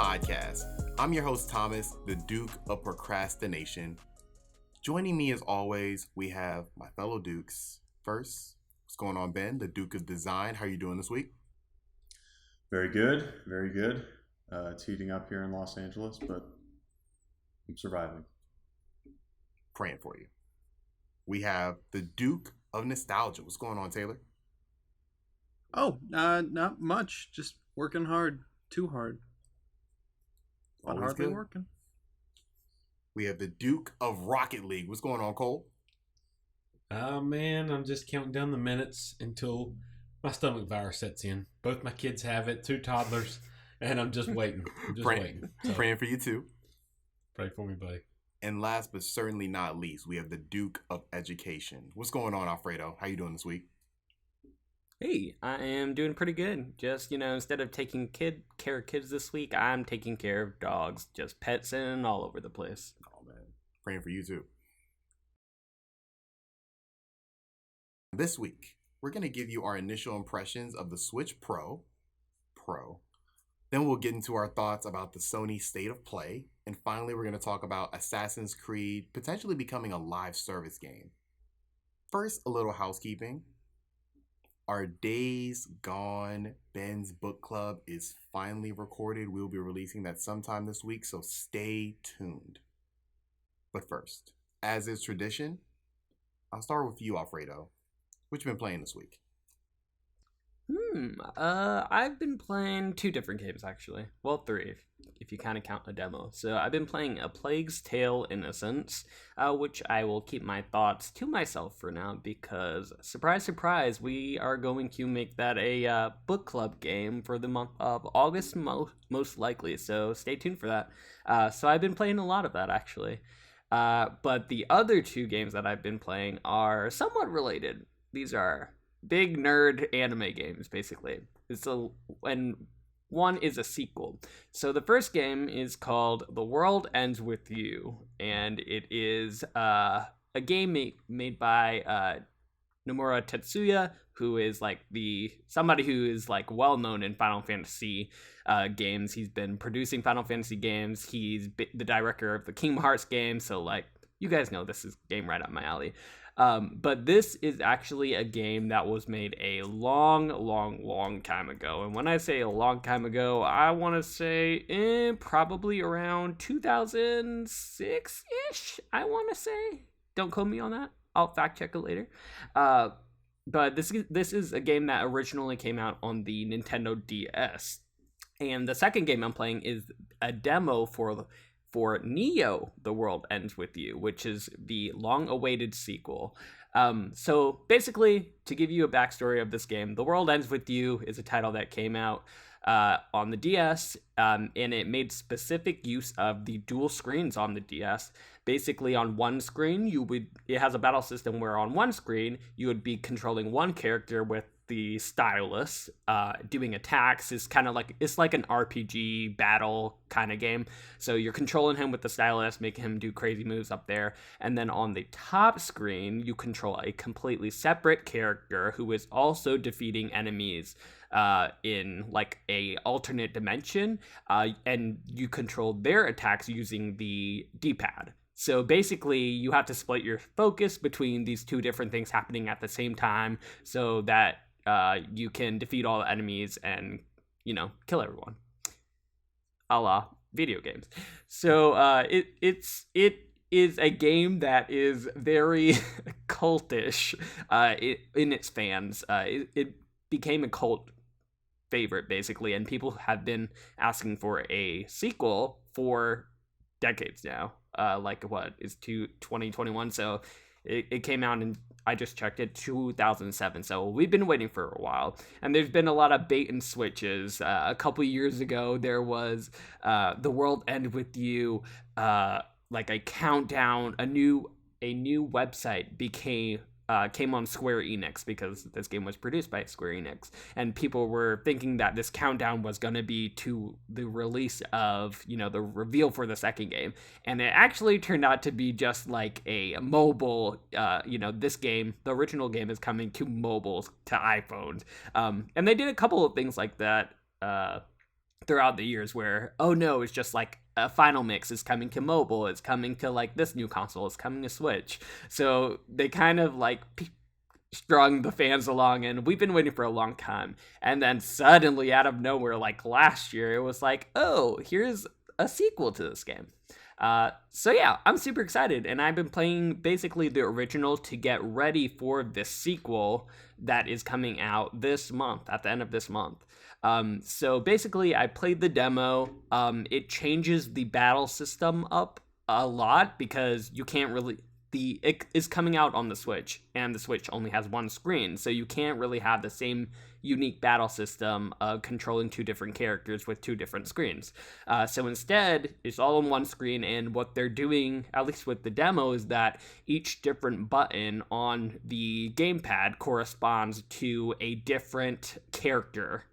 podcast. I'm your host, Thomas, the Duke of Procrastination. Joining me as always, we have my fellow Dukes. First, what's going on, Ben, the Duke of Design? How are you doing this week? Very good, very good. It's heating up here in Los Angeles, but I'm surviving. Praying for you. We have the Duke of Nostalgia. What's going on, Taylor? Not much. Just working hard. Too hard. But Always hardly good. working. We have the Duke of Rocket League. What's going on, Cole? Oh man, I'm just counting down the minutes until my stomach virus sets in. Both my kids have it, 2 toddlers, and I'm just waiting. Waiting. So, Praying for you too. pray for me, buddy. And last but certainly not least, we have the Duke of Education. What's going on, Alfredo? How you doing this week? Hey, I am doing pretty good. Just, instead of taking care of kids this week, I'm taking care of dogs. Just pets and all over the place. Oh, man. Praying for you, too. This week, we're going to give you our initial impressions of the Switch Pro. Then we'll get into our thoughts about the Sony State of Play. And finally, we're going to talk about Assassin's Creed potentially becoming a live service game. First, a little housekeeping. Our Days Gone Ben's Book Club is finally recorded. We'll be releasing that sometime this week, so stay tuned. But first, as is tradition, I'll start with you, Alfredo. What you been playing this week? I've been playing 2 different games, actually. Well, 3, if you kind of count a demo. So I've been playing A Plague's Tale: Innocence, which I will keep my thoughts to myself for now because, surprise, surprise, we are going to make that a book club game for the month of August, most likely. So stay tuned for that. So I've been playing a lot of that, actually. But the other 2 games that I've been playing are somewhat related. These are big nerd anime games, basically. And one is a sequel. So the first game is called The World Ends With You, and it is a game made by Nomura Tetsuya, who is somebody who is well known in Final Fantasy games. He's been producing Final Fantasy games. He's the director of the Kingdom Hearts game. So you guys know this is a game right up my alley. But this is actually a game that was made a long time ago. And when I say a long time ago, I want to say probably around 2006-ish, I want to say. Don't quote me on that. I'll fact check it later. But this is a game that originally came out on the Nintendo DS. And the second game I'm playing is a demo for Neo, The World Ends With You, which is the long-awaited sequel. So basically, to give you a backstory of this game, The World Ends With You is a title that came out on the DS, and it made specific use of the dual screens on the DS. Basically, on one screen, it has a battle system where on one screen, you would be controlling one character with the stylus, doing attacks. It's like an RPG battle kind of game. So you're controlling him with the stylus, making him do crazy moves up there. And then on the top screen, you control a completely separate character who is also defeating enemies in a alternate dimension. And you control their attacks using the D-pad. So basically, you have to split your focus between these 2 different things happening at the same time so that you can defeat all the enemies and, kill everyone. A la video games. So it is a game that is very cultish in its fans. It became a cult favorite, basically, and people have been asking for a sequel for decades now. 2021, so it came out in, I just checked it, 2007, so we've been waiting for a while, and there's been a lot of bait and switches. A couple years ago, there was The World End With You, a countdown, a new website came on Square Enix because this game was produced by Square Enix, and people were thinking that this countdown was going to be to the release of, the reveal for the second game, and it actually turned out to be just a mobile, this game, the original game, is coming to mobiles, to iPhones, and they did a couple of things like that throughout the years where, oh no, it's just like a final mix is coming to mobile, it's coming to like this new console, it's coming to Switch. So they kind of like strung the fans along, and we've been waiting for a long time. And then suddenly, out of nowhere, like last year, it was like, oh, here's a sequel to this game. So yeah, I'm super excited, and I've been playing basically the original to get ready for this sequel that is coming out this month, at the end of this month. So basically, I played the demo. It changes the battle system up a lot because you can't really. It is coming out on the Switch, and the Switch only has one screen, so you can't really have the same unique battle system of controlling two different characters with two different screens. So instead, it's all on one screen, and what they're doing, at least with the demo, is that each different button on the gamepad corresponds to a different character.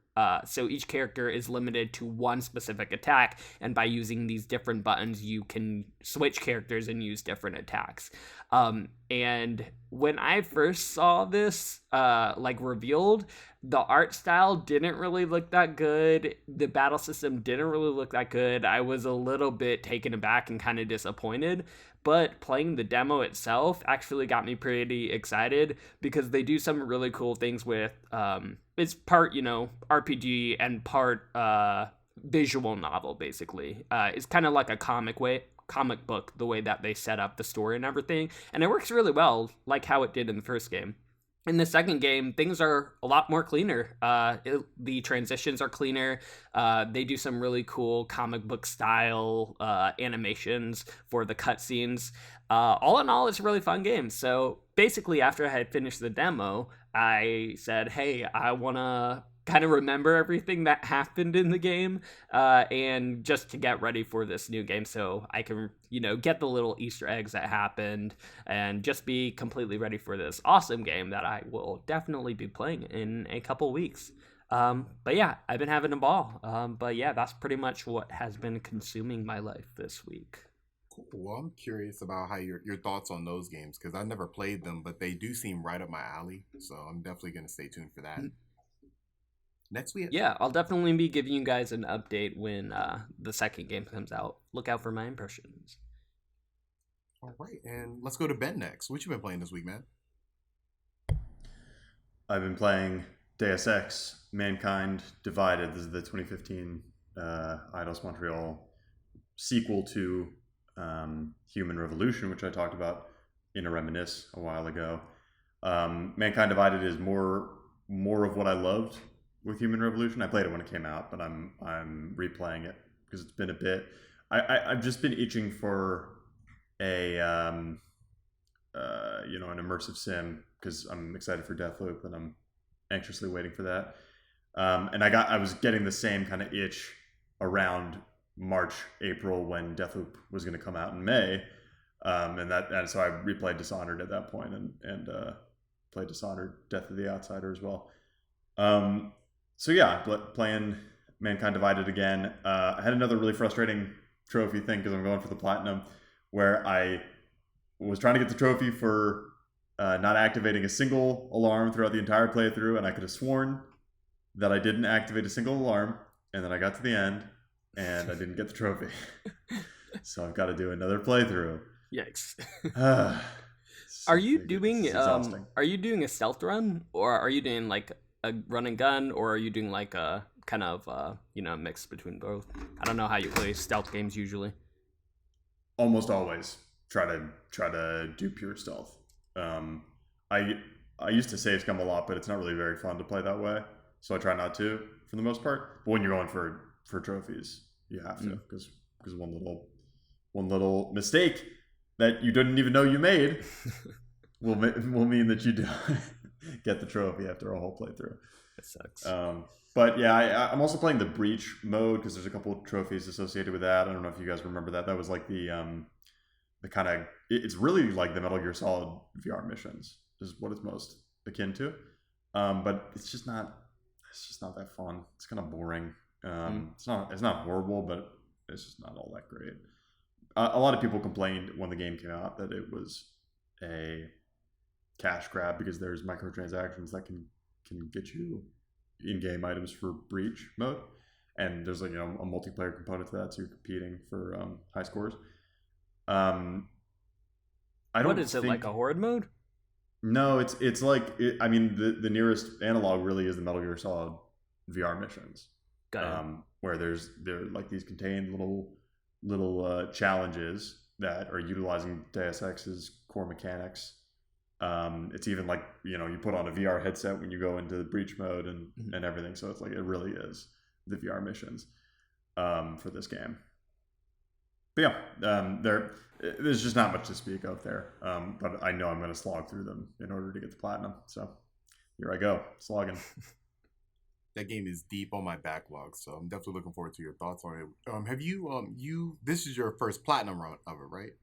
So each character is limited to one specific attack, and by using these different buttons, you can switch characters and use different attacks. And when I first saw this, like revealed, the art style didn't really look that good. The battle system didn't really look that good. I was a little bit taken aback and kind of disappointed. But playing the demo itself actually got me pretty excited because they do some really cool things with, it's part, RPG and part visual novel, basically. It's kind of like a comic book, the way that they set up the story and everything. And it works really well, like how it did in the first game. In the second game, things are a lot more cleaner. The transitions are cleaner. They do some really cool comic book style animations for the cutscenes. All in all, it's a really fun game. So basically, after I had finished the demo, I said, hey, I want to kind of remember everything that happened in the game and just to get ready for this new game so I can, get the little Easter eggs that happened and just be completely ready for this awesome game that I will definitely be playing in a couple weeks. But yeah, I've been having a ball. But yeah, that's pretty much what has been consuming my life this week. Cool. Well, I'm curious about how your thoughts on those games because I never played them, but they do seem right up my alley. So I'm definitely going to stay tuned for that. Next week. Yeah, I'll definitely be giving you guys an update when the second game comes out. Look out for my impressions. All right, and let's go to Ben next. What you been playing this week, man? I've been playing Deus Ex: Mankind Divided. This is the 2015 Eidos Montreal sequel to Human Revolution, which I talked about in a Reminisce a while ago. Mankind Divided is more of what I loved with Human Revolution. I played it when it came out, but I'm replaying it because it's been a bit. I've just been itching for a an immersive sim because I'm excited for Deathloop and I'm anxiously waiting for that. And I was getting the same kind of itch around March, April when Deathloop was going to come out in May, and so I replayed Dishonored at that point and played Dishonored: Death of the Outsider as well. So yeah, playing Mankind Divided again. I had another really frustrating trophy thing because I'm going for the platinum, where I was trying to get the trophy for not activating a single alarm throughout the entire playthrough, and I could have sworn that I didn't activate a single alarm, and then I got to the end, and I didn't get the trophy. So I've got to do another playthrough. Yikes. Are you doing a stealth run, or are you doing like a run and gun, or are you doing like a kind of mix between both? I don't know how you play stealth games usually. Almost always try to do pure stealth. I used to save scum a lot, but it's not really very fun to play that way, so I try not to for the most part. But when you're going for trophies, you have to because one little mistake that you didn't even know you made will mean that you don't get the trophy after a whole playthrough. It sucks. But yeah, I'm also playing the Breach mode because there's a couple of trophies associated with that. I don't know if you guys remember that. That was like the kind of, it's really like the Metal Gear Solid VR missions is what it's most akin to. But it's just not that fun. It's kind of boring. It's not horrible, but it's just not all that great. A lot of people complained when the game came out that it was a cash grab because there's microtransactions that can get you in-game items for Breach mode. and there's like a multiplayer component to that, so you're competing for high scores. I don't What is it, think, like a horde mode? no, it's like I mean the nearest analog really is the Metal Gear Solid VR missions, Got it. where they're like these contained little challenges that are utilizing Deus Ex's core mechanics. It's even like you put on a VR headset when you go into the breach mode and everything, so it's like it really is the VR missions for this game. But yeah, there's just not much to speak of there. But I know I'm going to slog through them in order to get the platinum. So here I go, slogging. That game is deep on my backlog, so I'm definitely looking forward to your thoughts on it. Have you this is your first platinum run of it, right?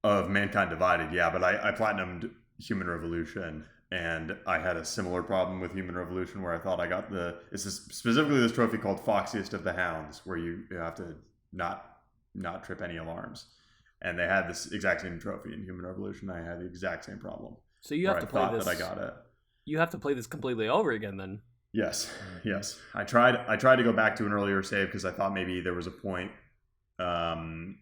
Of Mankind Divided, yeah, but I platinumed Human Revolution, and I had a similar problem with Human Revolution where I thought I got specifically this trophy called Foxiest of the Hounds, where you have to not trip any alarms. And they had this exact same trophy in Human Revolution. I had the exact same problem. So you have to play this. That I got it. You have to play this completely over again then. Yes. I tried to go back to an earlier save because I thought maybe there was a point in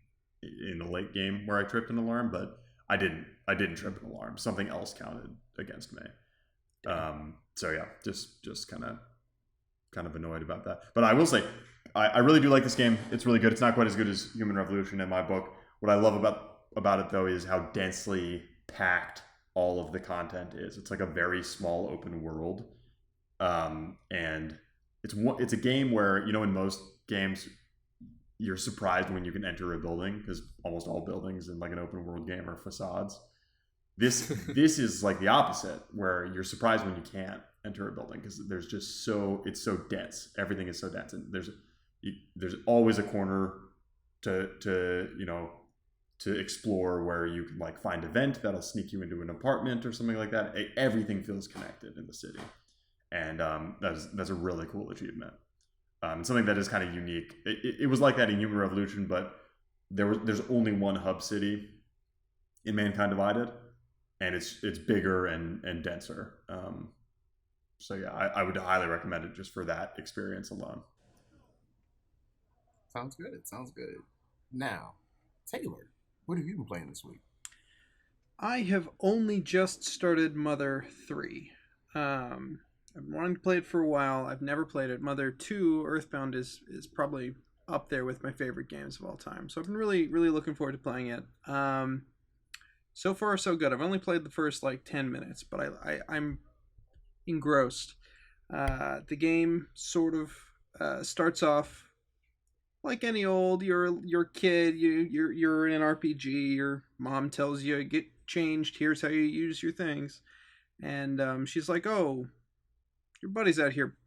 the late game where I tripped an alarm, but I didn't trip an alarm. Something else counted against me. So yeah, just kind of annoyed about that. But I will say, I really do like this game. It's really good. It's not quite as good as Human Revolution in my book. What I love about it though is how densely packed all of the content is. It's like a very small open world, and it's a game where in most games you're surprised when you can enter a building because almost all buildings in like an open world game are facades. This is like the opposite, where you're surprised when you can't enter a building because it's so dense. Everything is so dense, and there's always a corner to explore where you can like find a vent that'll sneak you into an apartment or something like that. Everything feels connected in the city, and that's a really cool achievement. Something that is kind of unique. It was like that in Human Revolution, but there's only one hub city in Mankind Divided, and it's bigger and denser. So yeah, I would highly recommend it just for that experience alone. Sounds good. Now, Taylor, what have you been playing this week? I have only just started Mother 3. I've been wanting to play it for a while. I've never played it. Mother 2, Earthbound, is probably up there with my favorite games of all time. So I've been really, really looking forward to playing it. So far, so good. I've only played the first 10 minutes, but I'm engrossed. The game sort of starts off like any old. You're a kid. You're in an RPG. Your mom tells you get changed. Here's how you use your things, and she's like, "Oh, your buddy's out here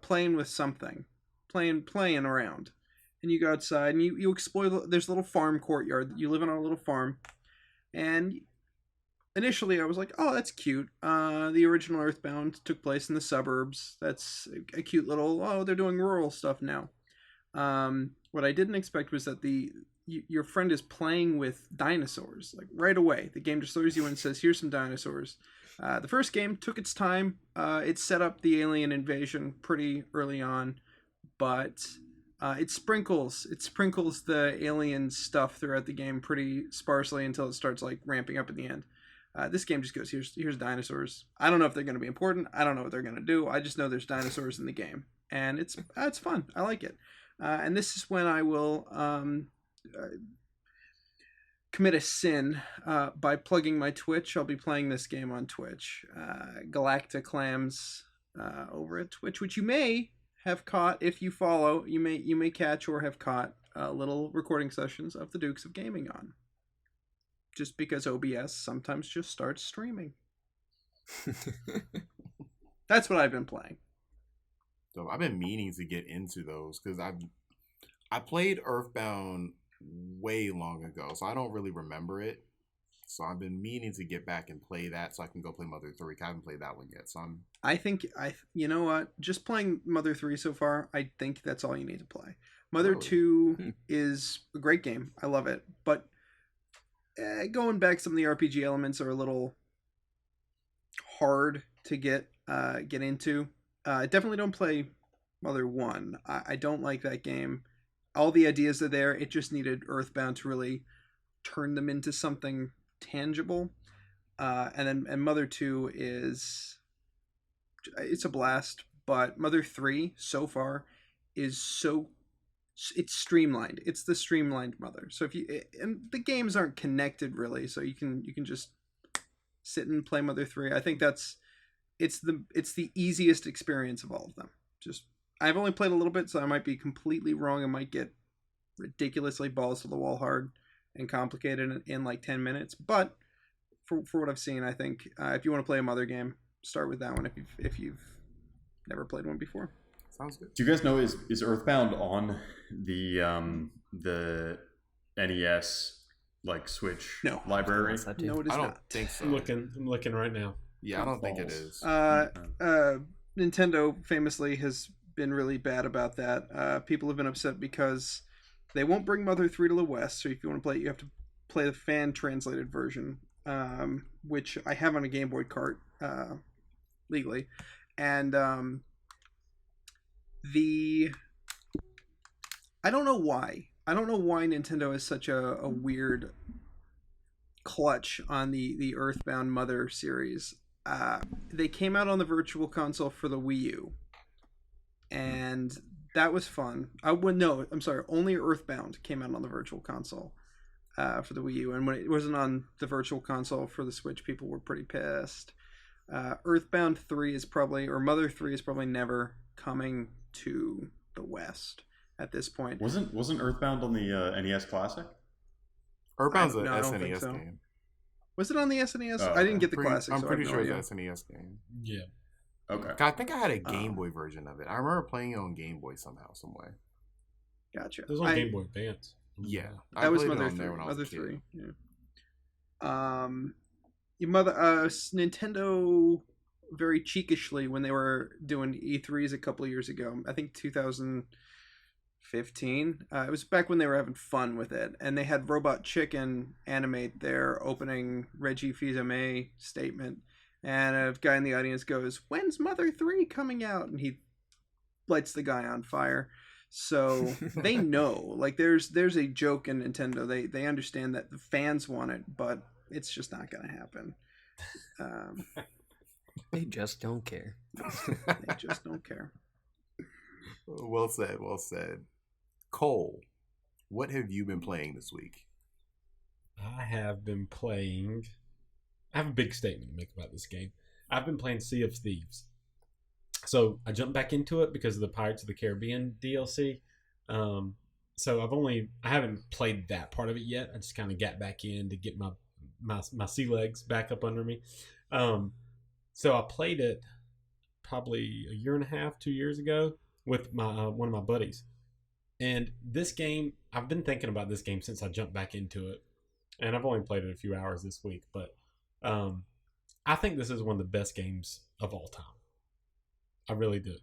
playing with something, playing around." And you go outside and you explore. There's a little farm courtyard. You live on a little farm, and initially I was like, "Oh, that's cute." The original Earthbound took place in the suburbs. That's a cute little. Oh, they're doing rural stuff now. What I didn't expect was that your friend is playing with dinosaurs right away. The game just throws you in and says, "Here's some dinosaurs." The first game took its time. It set up the alien invasion pretty early on, but it sprinkles the alien stuff throughout the game pretty sparsely until it starts ramping up at the end. This game just goes, here's dinosaurs. I don't know if they're going to be important. I don't know what they're going to do. I just know there's dinosaurs in the game, and it's fun. I like it. And this is when I will commit a sin by plugging my Twitch. I'll be playing this game on Twitch. Galacta Clams over at Twitch, which you may have caught if you follow. You may catch or have caught little recording sessions of the Dukes of Gaming on. Just because OBS sometimes just starts streaming. That's what I've been playing. So I've been meaning to get into those because I played Earthbound way long ago, so I don't really remember it. So I've been meaning to get back and play that so I can go play Mother 3. I haven't played that one yet. So you know what? Just playing Mother 3 so far, I think that's all you need to play. Mother 2 is a great game. I love it. But going back, some of the RPG elements are a little hard to get into. Definitely don't play Mother 1. I don't like that game. All the ideas are there. It just needed Earthbound to really turn them into something tangible. And Mother 2 it's a blast, but Mother 3 so far is it's streamlined. It's the streamlined Mother. So and the games aren't connected really, so you can just sit and play Mother 3. I think it's the easiest experience of all of them. Just I've only played a little bit, so I might be completely wrong. I might get ridiculously balls to the wall hard and complicated in like 10 minutes, but for what I've seen, I think if you want to play a Mother game, start with that one if you've never played one before. Sounds good. Do you guys know is Earthbound on the NES like Switch library? No, it is I don't not. think so. I'm looking right now. Yeah, I don't think it is. Nintendo famously has been really bad about that. People have been upset because they won't bring Mother 3 to the West, so if you want to play it, you have to play the fan-translated version, which I have on a Game Boy cart legally. And I don't know why. I don't know why Nintendo is such a weird clutch on the Earthbound Mother series. They came out on the Virtual Console for the Wii U, and that was fun. Only Earthbound came out on the Virtual Console for the Wii U, and when it wasn't on the Virtual Console for the Switch, people were pretty pissed. Earthbound 3 is probably, or Mother 3 is probably never coming to the West at this point. Wasn't Earthbound on the NES Classic? Earthbound's I an don't think SNES so. game. Was it on the SNES? Oh, I didn't okay. get the Classic. I'm so pretty I have sure no it's an idea. SNES game. Yeah. Okay. I think I had a Game Boy version of it. I remember playing it on Game Boy somehow, some way. Gotcha. It was on Game Boy Advance. Yeah, That was played it Mother on 3. there when I was Mother a kid. 3. Yeah. Nintendo very cheekishly when they were doing E3s a couple of years ago. I think 2015. It was back when they were having fun with it, and they had Robot Chicken animate their opening Reggie Fils-Aimé statement, and a guy in the audience goes, "When's Mother 3 coming out?" And he lights the guy on fire. So they know, like there's a joke in Nintendo. They understand that the fans want it, but it's just not going to happen. They just don't care. They just don't care. Well said, well said. Cole, what have you been playing this week? I have been playing. I have a big statement to make about this game. I've been playing Sea of Thieves. So I jumped back into it because of the Pirates of the Caribbean DLC. So I haven't played that part of it yet. I just kind of got back in to get my sea legs back up under me. So I played it probably a year and a half, 2 years ago with my one of my buddies. And this game, I've been thinking about this game since I jumped back into it. And I've only played it a few hours this week, but I think this is one of the best games of all time. I really do.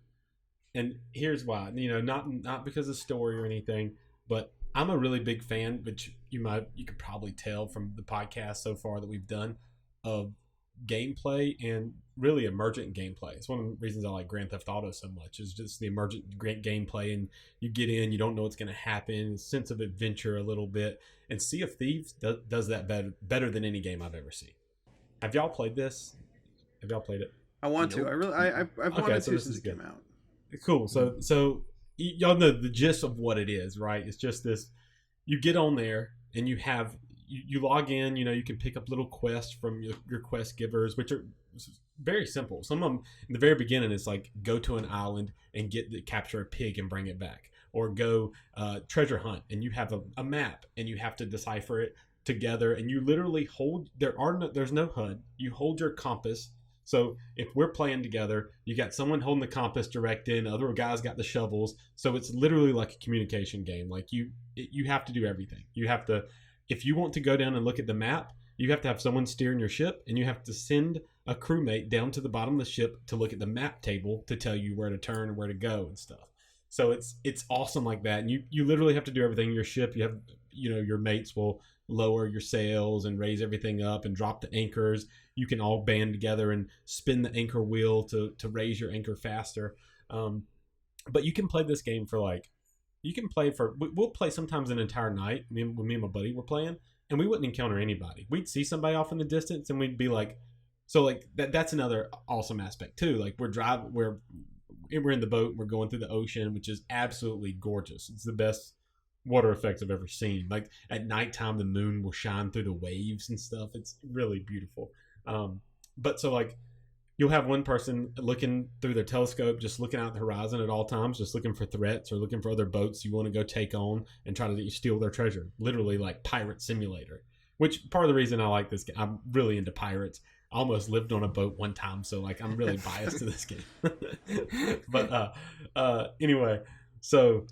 And here's why. Not because of story or anything, but I'm a really big fan, which you could probably tell from the podcast so far that we've done, of gameplay and really emergent gameplay. It's one of the reasons I like Grand Theft Auto so much, is just the emergent great gameplay, and you get in, you don't know what's going to happen, sense of adventure a little bit. And Sea of Thieves does that better than any game I've ever seen. Have y'all played this? Have y'all played it? I want to. I've wanted to since it came out. Cool. So y'all know the gist of what it is, right? It's just this: you get on there and you log in. You can pick up little quests from your quest givers, which are very simple. Some of them in the very beginning is like go to an island and capture a pig and bring it back, or go treasure hunt, and you have a map and you have to decipher it together, and you literally there's no HUD. You hold your compass. So if we're playing together, you got someone holding the compass directing, other guys got the shovels. So it's literally like a communication game. Like you have to do everything. You have to, if you want to go down and look at the map, you have to have someone steering your ship, and you have to send a crewmate down to the bottom of the ship to look at the map table to tell you where to turn and where to go and stuff. So it's awesome like that. And you literally have to do everything. Your ship, you your mates will lower your sails and raise everything up and drop the anchors. You can all band together and spin the anchor wheel to raise your anchor faster. But you can play this game for we'll play sometimes an entire night. Me and my buddy were playing, and we wouldn't encounter anybody. We'd see somebody off in the distance, and we'd be like, so like that's another awesome aspect too. Like we're in the boat, we're going through the ocean, which is absolutely gorgeous. It's the best water effects I've ever seen. Like at nighttime, the moon will shine through the waves and stuff. It's really beautiful. But so like you'll have one person looking through their telescope, just looking out the horizon at all times, just looking for threats or looking for other boats you want to go take on and try to steal their treasure. Literally like Pirate Simulator, which part of the reason I like this game, I'm really into pirates. I almost lived on a boat one time, so like I'm really biased to this game. But anyway, so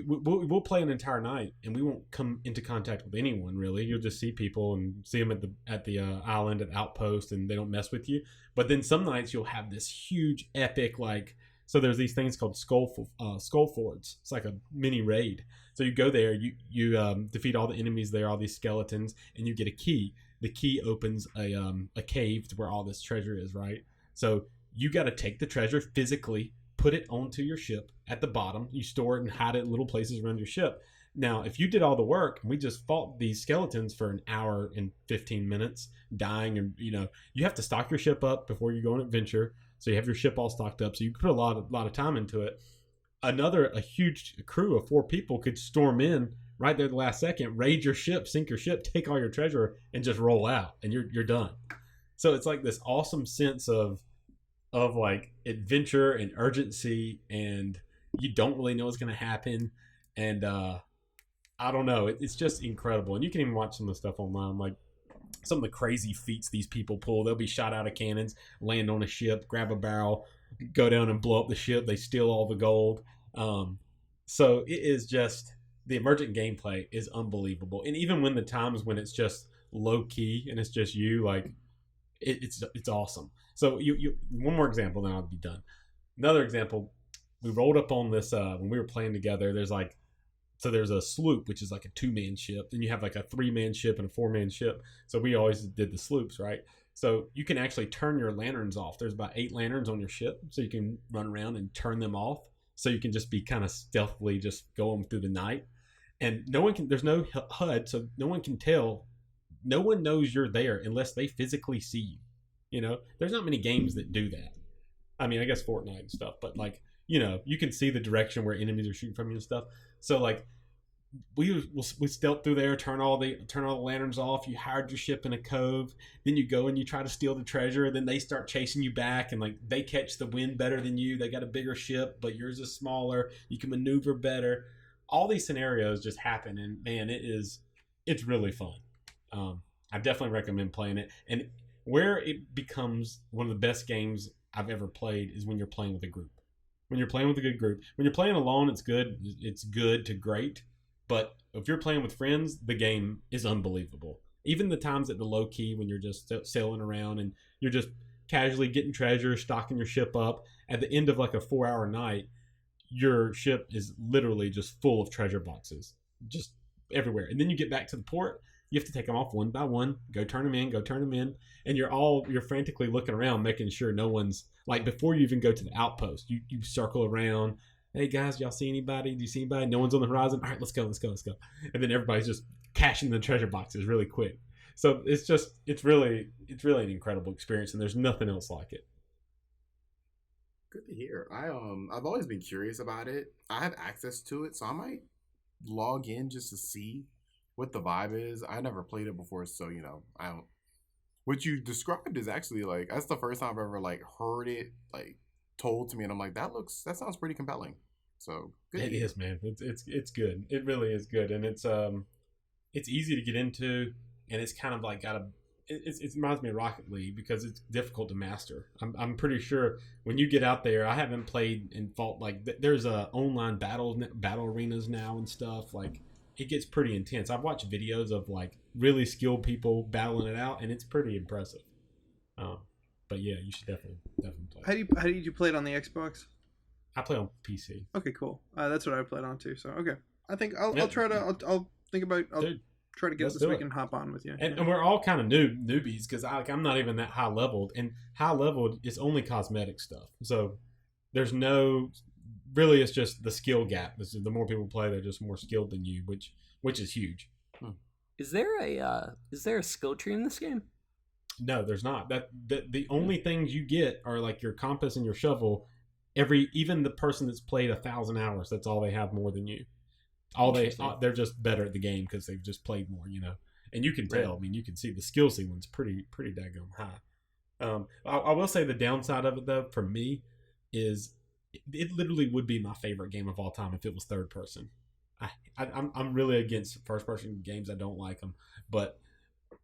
we'll play an entire night, and we won't come into contact with anyone really. You'll just see people and see them at the island at outpost, and they don't mess with you. But then some nights you'll have this huge epic like. So there's these things called skull forts. It's like a mini raid. So you go there, you defeat all the enemies there, all these skeletons, and you get a key. The key opens a cave to where all this treasure is, right? So you got to take the treasure physically, put it onto your ship at the bottom. You store it and hide it in little places around your ship. Now, if you did all the work, and we just fought these skeletons for an hour and 15 minutes, dying, and you have to stock your ship up before you go on an adventure. So you have your ship all stocked up. So you put a lot of time into it. A huge crew of 4 people could storm in right there at the last second, raid your ship, sink your ship, take all your treasure, and just roll out, and you're done. So it's like this awesome sense of like adventure and urgency, and you don't really know what's going to happen, and I don't know, it's just incredible. And you can even watch some of the stuff online, like some of the crazy feats these people pull. They'll be shot out of cannons, land on a ship, grab a barrel, go down and blow up the ship. They steal all the gold. So it is just, the emergent gameplay is unbelievable. And even when the times when it's just low key and it's just you, like it's awesome. So you one more example, then I'll be done. Another example, we rolled up on this when we were playing together. There's a sloop, which is like a 2-man ship. Then you have like a 3-man ship and a 4-man ship. So we always did the sloops, right? So you can actually turn your lanterns off. There's about 8 lanterns on your ship, so you can run around and turn them off. So you can just be kind of stealthily just going through the night. And there's no HUD, so no one can tell. No one knows you're there unless they physically see you. There's not many games that do that. I mean, I guess Fortnite and stuff, but like, you can see the direction where enemies are shooting from you and stuff. So like, we stealth through there, turn all the lanterns off. You hired your ship in a cove. Then you go and you try to steal the treasure. Then they start chasing you back, and like they catch the wind better than you. They got a bigger ship, but yours is smaller. You can maneuver better. All these scenarios just happen, and man, it's really fun. I definitely recommend playing it. And where it becomes one of the best games I've ever played is when you're playing with a group. When you're playing with a good group. When you're playing alone, it's good. It's good to great. But if you're playing with friends, the game is unbelievable. Even the times at the low key when you're just sailing around and you're just casually getting treasure, stocking your ship up. At the end of like a 4-hour night, your ship is literally just full of treasure boxes, just everywhere. And then you get back to the port. You have to take them off one by one, go turn them in, and you're frantically looking around, making sure no one's, like, before you even go to the outpost, you circle around. Hey guys, y'all see anybody? Do you see anybody? No one's on the horizon. All right, let's go. And then everybody's just cashing the treasure boxes really quick. So it's really an incredible experience, and there's nothing else like it. Good to hear. I've always been curious about it. I have access to it, so I might log in just to see what the vibe is. I never played it before, so I don't. What you described is actually like, that's the first time I've ever like heard it like told to me, and I'm like, that sounds pretty compelling. So good. It is, man. It's good. It really is good, and it's easy to get into, and it's kind of like it reminds me of Rocket League because it's difficult to master. I'm pretty sure when you get out there, I haven't played and fought like there's online battle arenas now and stuff. Like it gets pretty intense. I've watched videos of like really skilled people battling it out, and it's pretty impressive. But yeah, you should definitely play. How did you play it on the Xbox? I play on PC. Okay, cool. That's what I played on too. So okay, I think I'll try to think about. I'll Dude, try to get it let's this do week it. and hop on with you. And we're all kind of newbies because I'm not even that high leveled. And high leveled is only cosmetic stuff. So there's no really. It's just the skill gap. The more people play, they're just more skilled than you, which is huge. Is there a skill tree in this game? No, there's not. The only things you get are like your compass and your shovel. Even the person that's played 1,000 hours, that's all they have more than you. They're just better at the game because they've just played more, And you can tell. I mean, you can see the skill ceiling's pretty daggone high. I will say the downside of it though, for me, is it literally would be my favorite game of all time if it was third person. I'm really against first person games. I don't like them, but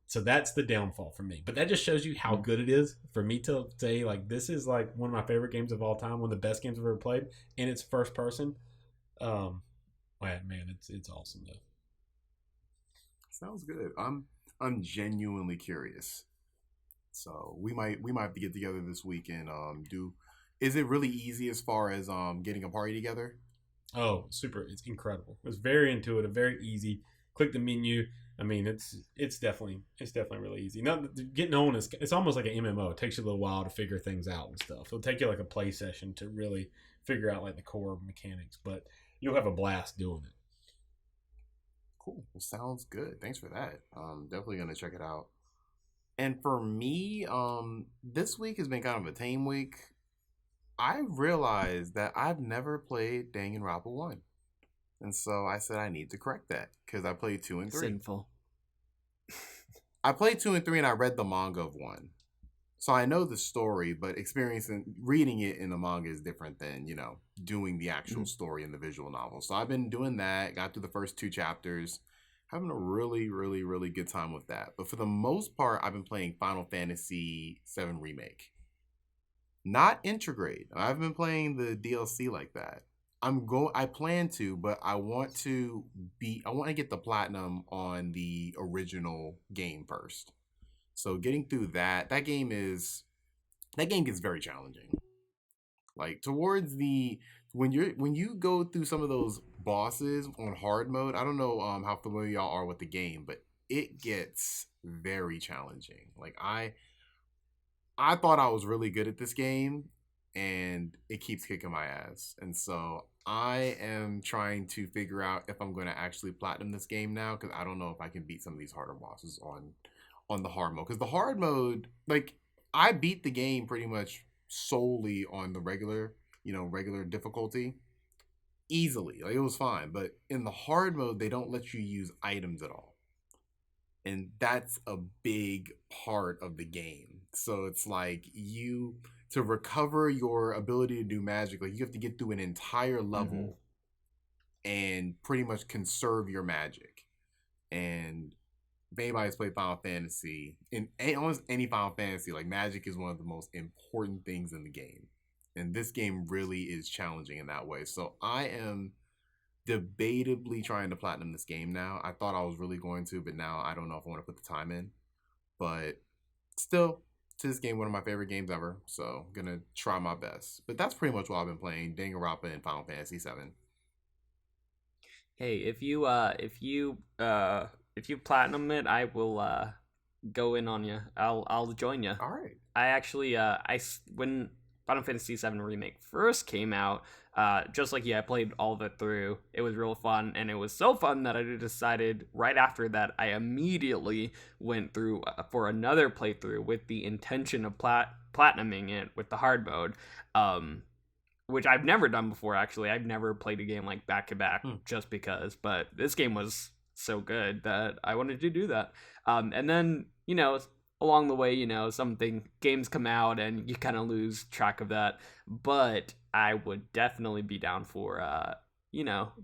so that's the downfall for me. But that just shows you how good it is for me to say like this is like one of my favorite games of all time, one of the best games I've ever played, and it's first person. Man, it's awesome though. Sounds good. I'm genuinely curious. So we might get together this week and do. Is it really easy as far as getting a party together? Oh, super! It's incredible. It's very intuitive, very easy. Click the menu. I mean, it's definitely really easy. Getting on it's almost like an MMO. It takes you a little while to figure things out and stuff. It'll take you like a play session to really figure out like the core mechanics, but you'll have a blast doing it. Cool. Well, sounds good. Thanks for that. Definitely gonna check it out. And for me, this week has been kind of a tame week. I realized that I've never played Danganronpa 1. And so I said I need to correct that because I played 2 and 3. Sinful. I played 2 and 3 and I read the manga of 1. So I know the story, but reading it in the manga is different than, doing the actual story in the visual novel. So I've been doing that, got through the first 2 chapters, having a really, really, really good time with that. But for the most part, I've been playing Final Fantasy VII Remake. Not Integrate. I haven't been playing the DLC like that. I plan to, but I want to get the platinum on the original game first. So getting through that game gets very challenging. Like towards when you go through some of those bosses on hard mode, I don't know how familiar y'all are with the game, but it gets very challenging. Like I thought I was really good at this game, and it keeps kicking my ass. And so I am trying to figure out if I'm going to actually platinum this game now, because I don't know if I can beat some of these harder bosses on the hard mode. Because the hard mode, like, I beat the game pretty much solely on the regular difficulty easily. Like, it was fine. But in the hard mode, they don't let you use items at all. And that's a big part of the game. So it's like to recover your ability to do magic, like you have to get through an entire level and pretty much conserve your magic. And if anybody's played Final Fantasy, in almost any Final Fantasy, like magic is one of the most important things in the game. And this game really is challenging in that way. So I am debatably trying to platinum this game now. I thought I was really going to, but now I don't know if I want to put the time in. But still, to this game, one of my favorite games ever. So gonna try my best. But that's pretty much what I've been playing: Danganronpa and Final Fantasy VII. Hey, if you platinum it, I will go in on you. I'll join you. All right. I actually when Final Fantasy VII Remake first came out, just like I played all of it through. It was real fun, and it was so fun that I decided right after that I immediately went through for another playthrough with the intention of platinuming it with the hard mode, which I've never done before. Actually, I've never played a game like back to back just because. But this game was so good that I wanted to do that. And then along the way, games come out and you kind of lose track of that. But I would definitely be down for,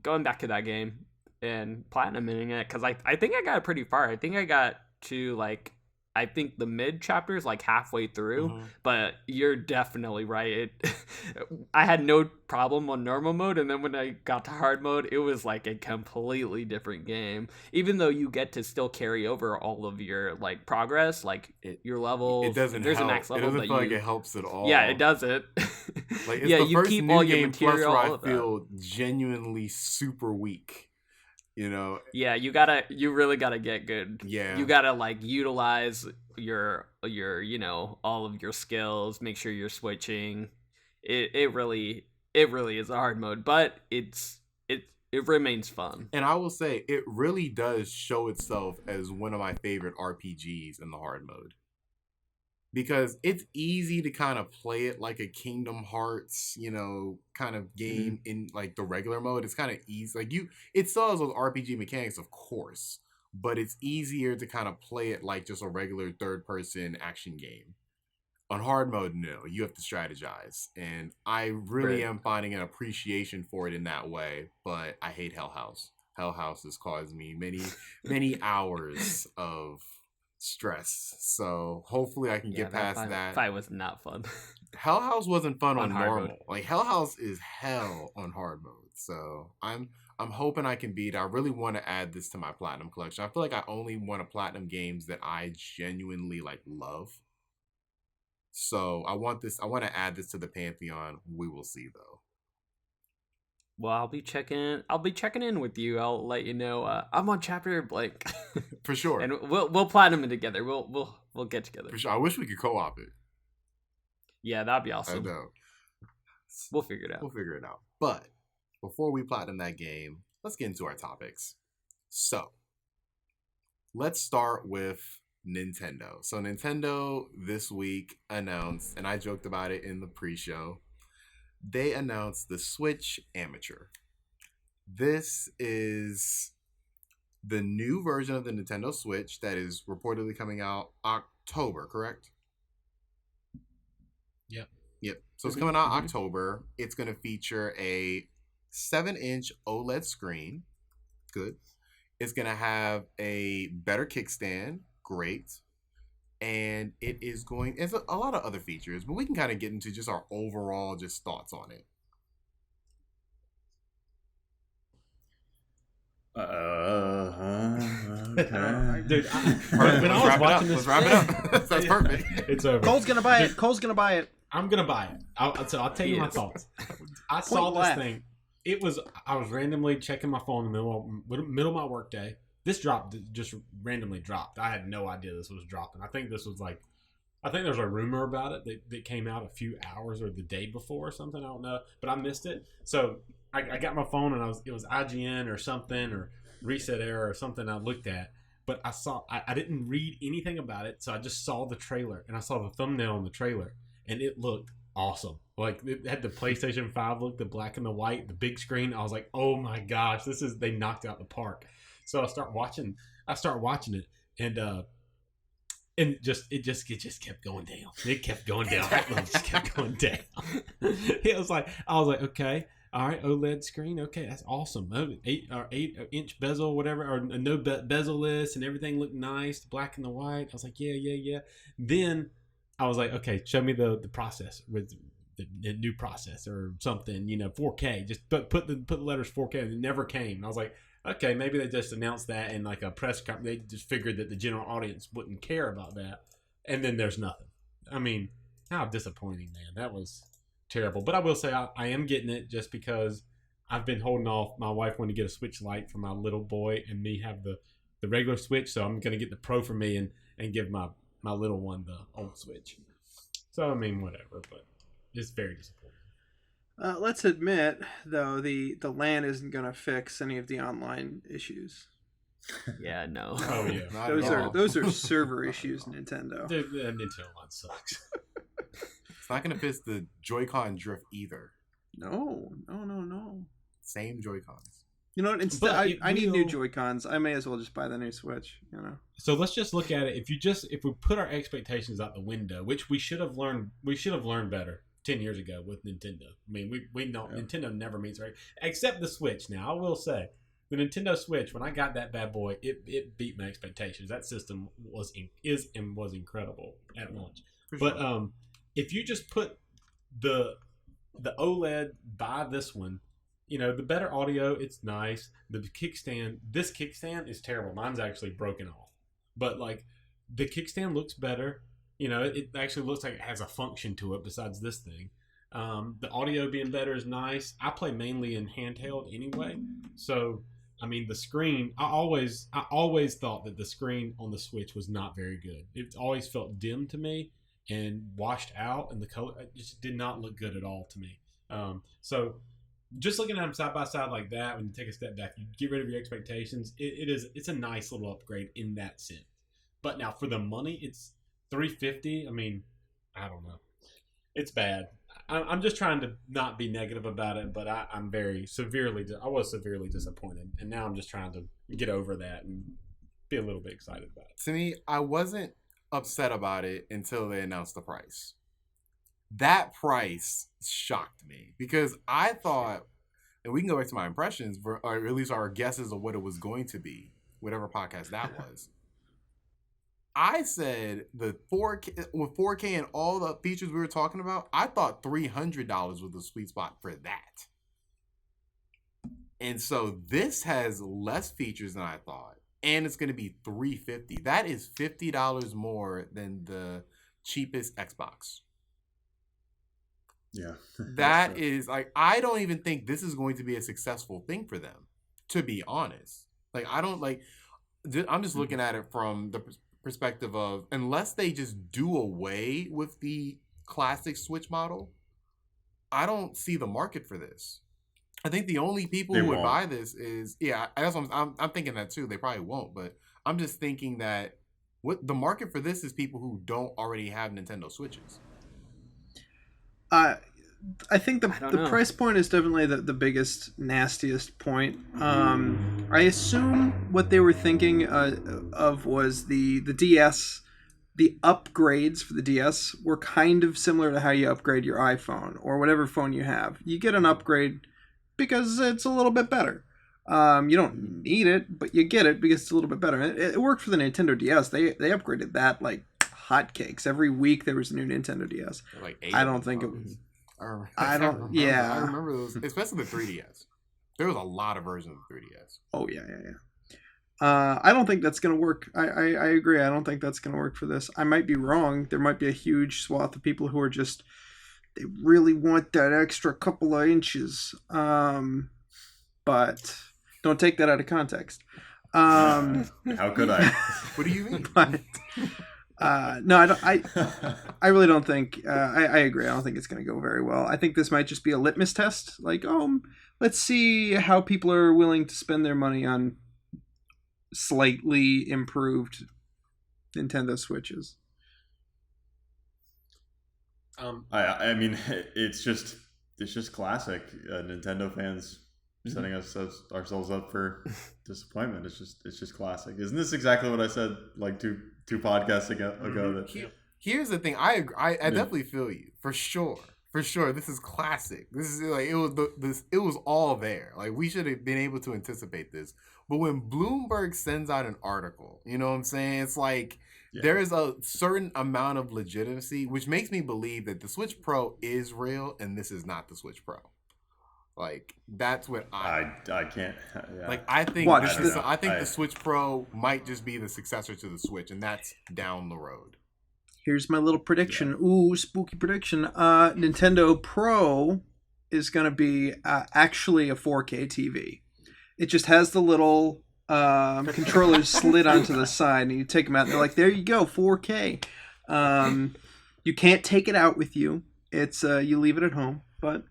going back to that game and platinuming it. Because I think I got pretty far. I think I got to, the mid chapters, halfway through. But you're definitely right. I had no problem on normal mode. And then when I got to hard mode, it was a completely different game. Even though you get to still carry over all of your progress, your levels. It doesn't There's help. a max level. It doesn't feel like it helps at all. Yeah, it doesn't. It's yeah, the you first keep new all your game plus material. where I feel genuinely super weak. Yeah, you really gotta get good. Yeah. You gotta like utilize your all of your skills, make sure you're switching. It really is a hard mode, but it remains fun. And I will say, it really does show itself as one of my favorite RPGs in the hard mode. Because it's easy to kind of play it like a Kingdom Hearts, kind of game in like the regular mode. It's kind of easy. Like it still has those RPG mechanics, of course, but it's easier to kind of play it like just a regular third-person action game. On hard mode, no, you have to strategize, and I really am finding an appreciation for it in that way. But I hate Hell House. Hell House has caused me many hours of stress. So hopefully I can get past that. Fight was not fun. Hell House wasn't fun on normal. Mode. Like Hell House is hell on hard mode. So I'm hoping I can beat it. I really want to add this to my platinum collection. I feel like I only want to platinum games that I genuinely like love. So I want to add this to the Pantheon. We will see though. Well, I'll be checking in with you. I'll let you know. I'm on chapter blank. For sure. And we'll platinum it together. We'll get together. For sure. I wish we could co-op it. Yeah, that'd be awesome. I know. We'll figure it out. But before we platinum that game, let's get into our topics. So let's start with Nintendo. So Nintendo this week announced, and I joked about it in the pre-show, they announced the Switch Amateur. This is the new version of the Nintendo Switch that is reportedly coming out October, correct? Yep. So it's coming out October. It's going to feature a 7-inch OLED screen. Good. It's going to have a better kickstand. Great. And it's a lot of other features, but we can kind of get into just our overall just thoughts on it. Okay. Dude, When I was watching this, let's wrap it up. That's perfect. It's over. Cole's gonna buy it. Cole's gonna buy it. I'm gonna buy it. I'll tell you my thoughts. I saw this thing. I was randomly checking my phone in the middle of my work day. This just randomly dropped. I had no idea this was dropping. I think there's a rumor about it that came out a few hours or the day before or something. I don't know, but I missed it. So I got my phone and it was IGN or something or Reset Era or something I looked at. But I didn't read anything about it, so I just saw the trailer and I saw the thumbnail on the trailer and it looked awesome. Like it had the PlayStation 5 look, the black and the white, the big screen. I was like, oh my gosh, they knocked out the park. So I start watching it, and it just kept going down. It kept going down. It just kept going down. I was like, okay, all right, OLED screen, okay, that's awesome. 8-inch bezel, whatever, or no bezel-less, and everything looked nice, black and the white. I was like, yeah. Then I was like, okay, show me the processor with the new processor or something, 4K. Just put the letters 4K, and it never came. And I was like, okay, maybe they just announced that in like a press conference. They just figured that the general audience wouldn't care about that. And then there's nothing. I mean, how disappointing, man. That was terrible. But I will say I am getting it just because I've been holding off. My wife wanted to get a Switch Lite for my little boy and me have the regular Switch. So I'm going to get the Pro for me and give my little one the old Switch. So, I mean, whatever. But it's very disappointing. Let's admit, though, the LAN isn't going to fix any of the online issues. Yeah, no. Oh yeah, those are server issues. Nintendo. Nintendo Online sucks. It's not going to fix the Joy-Con drift either. No. Same Joy-Cons. You know what? Instead, I need new Joy-Cons. I may as well just buy the new Switch. So let's just look at it. If we put our expectations out the window, which we should have learned better 10 years ago with Nintendo. I mean, we know Nintendo never meets right, except the Switch. Now, I will say, the Nintendo Switch, when I got that bad boy, it beat my expectations. That system was incredible at launch. But if you just put the OLED by this one, the better audio, it's nice. This kickstand is terrible. Mine's actually broken off. But like the kickstand looks better. It actually looks like it has a function to it besides this thing. The audio being better is nice. I play mainly in handheld anyway, so I mean, the screen. I always thought that the screen on the Switch was not very good. It always felt dim to me and washed out, and the color it just did not look good at all to me. So just looking at them side by side like that, when you take a step back, you get rid of your expectations. It's a nice little upgrade in that sense. But now for the money, it's $350. I mean, I don't know. It's bad. I'm just trying to not be negative about it, but I was severely disappointed, and now I'm just trying to get over that and be a little bit excited about it. To me, I wasn't upset about it until they announced the price. That price shocked me because I thought, and we can go back to my impressions, or at least our guesses of what it was going to be, whatever podcast that was. I said the 4K with 4K and all the features we were talking about, I thought $300 was the sweet spot for that. And so this has less features than I thought, and it's going to be $350. That is $50 more than the cheapest Xbox. Yeah. That is like, I don't even think this is going to be a successful thing for them, to be honest. Like, I don't like, I'm just looking at it from the perspective of, unless they just do away with the classic Switch model, I don't see the market for this. I think the only people who would buy this is, that's what I'm thinking that too. They probably won't, but I'm just thinking that what the market for this is people who don't already have Nintendo Switches. I think the price point is definitely the biggest, nastiest point. I assume what they were thinking of was the DS. The upgrades for the DS were kind of similar to how you upgrade your iPhone or whatever phone you have. You get an upgrade because it's a little bit better. You don't need it, but you get it because it's a little bit better. It worked for the Nintendo DS. They upgraded that like hotcakes. Every week there was a new Nintendo DS. Like I don't think it was. I remember those, especially the 3DS. There was a lot of versions of the 3DS. Oh yeah. I don't think that's gonna work. I agree. I don't think that's gonna work for this. I might be wrong. There might be a huge swath of people who are just, they really want that extra couple of inches. But don't take that out of context. How could I? What do you mean? But, no, I don't. I really don't think. I agree. I don't think it's going to go very well. I think this might just be a litmus test. Like, let's see how people are willing to spend their money on slightly improved Nintendo Switches. I mean, it's just classic. Nintendo fans setting ourselves up for disappointment. It's just classic. Isn't this exactly what I said like two podcasts ago? That here's the thing. I agree. I definitely feel you for sure. For sure, this is classic. This is like it was all there. Like, we should have been able to anticipate this. But when Bloomberg sends out an article, you know what I'm saying? It's like there is a certain amount of legitimacy, which makes me believe that the Switch Pro is real and this is not the Switch Pro. Like, that's what I can't. Yeah. Like, I think I think the Switch Pro might just be the successor to the Switch, and that's down the road. Here's my little prediction. Yeah. Ooh, spooky prediction. Nintendo Pro is going to be actually a 4K TV. It just has the little controllers slid onto the side, and you take them out, and they're like, there you go, 4K. You can't take it out with you. It's you leave it at home, but...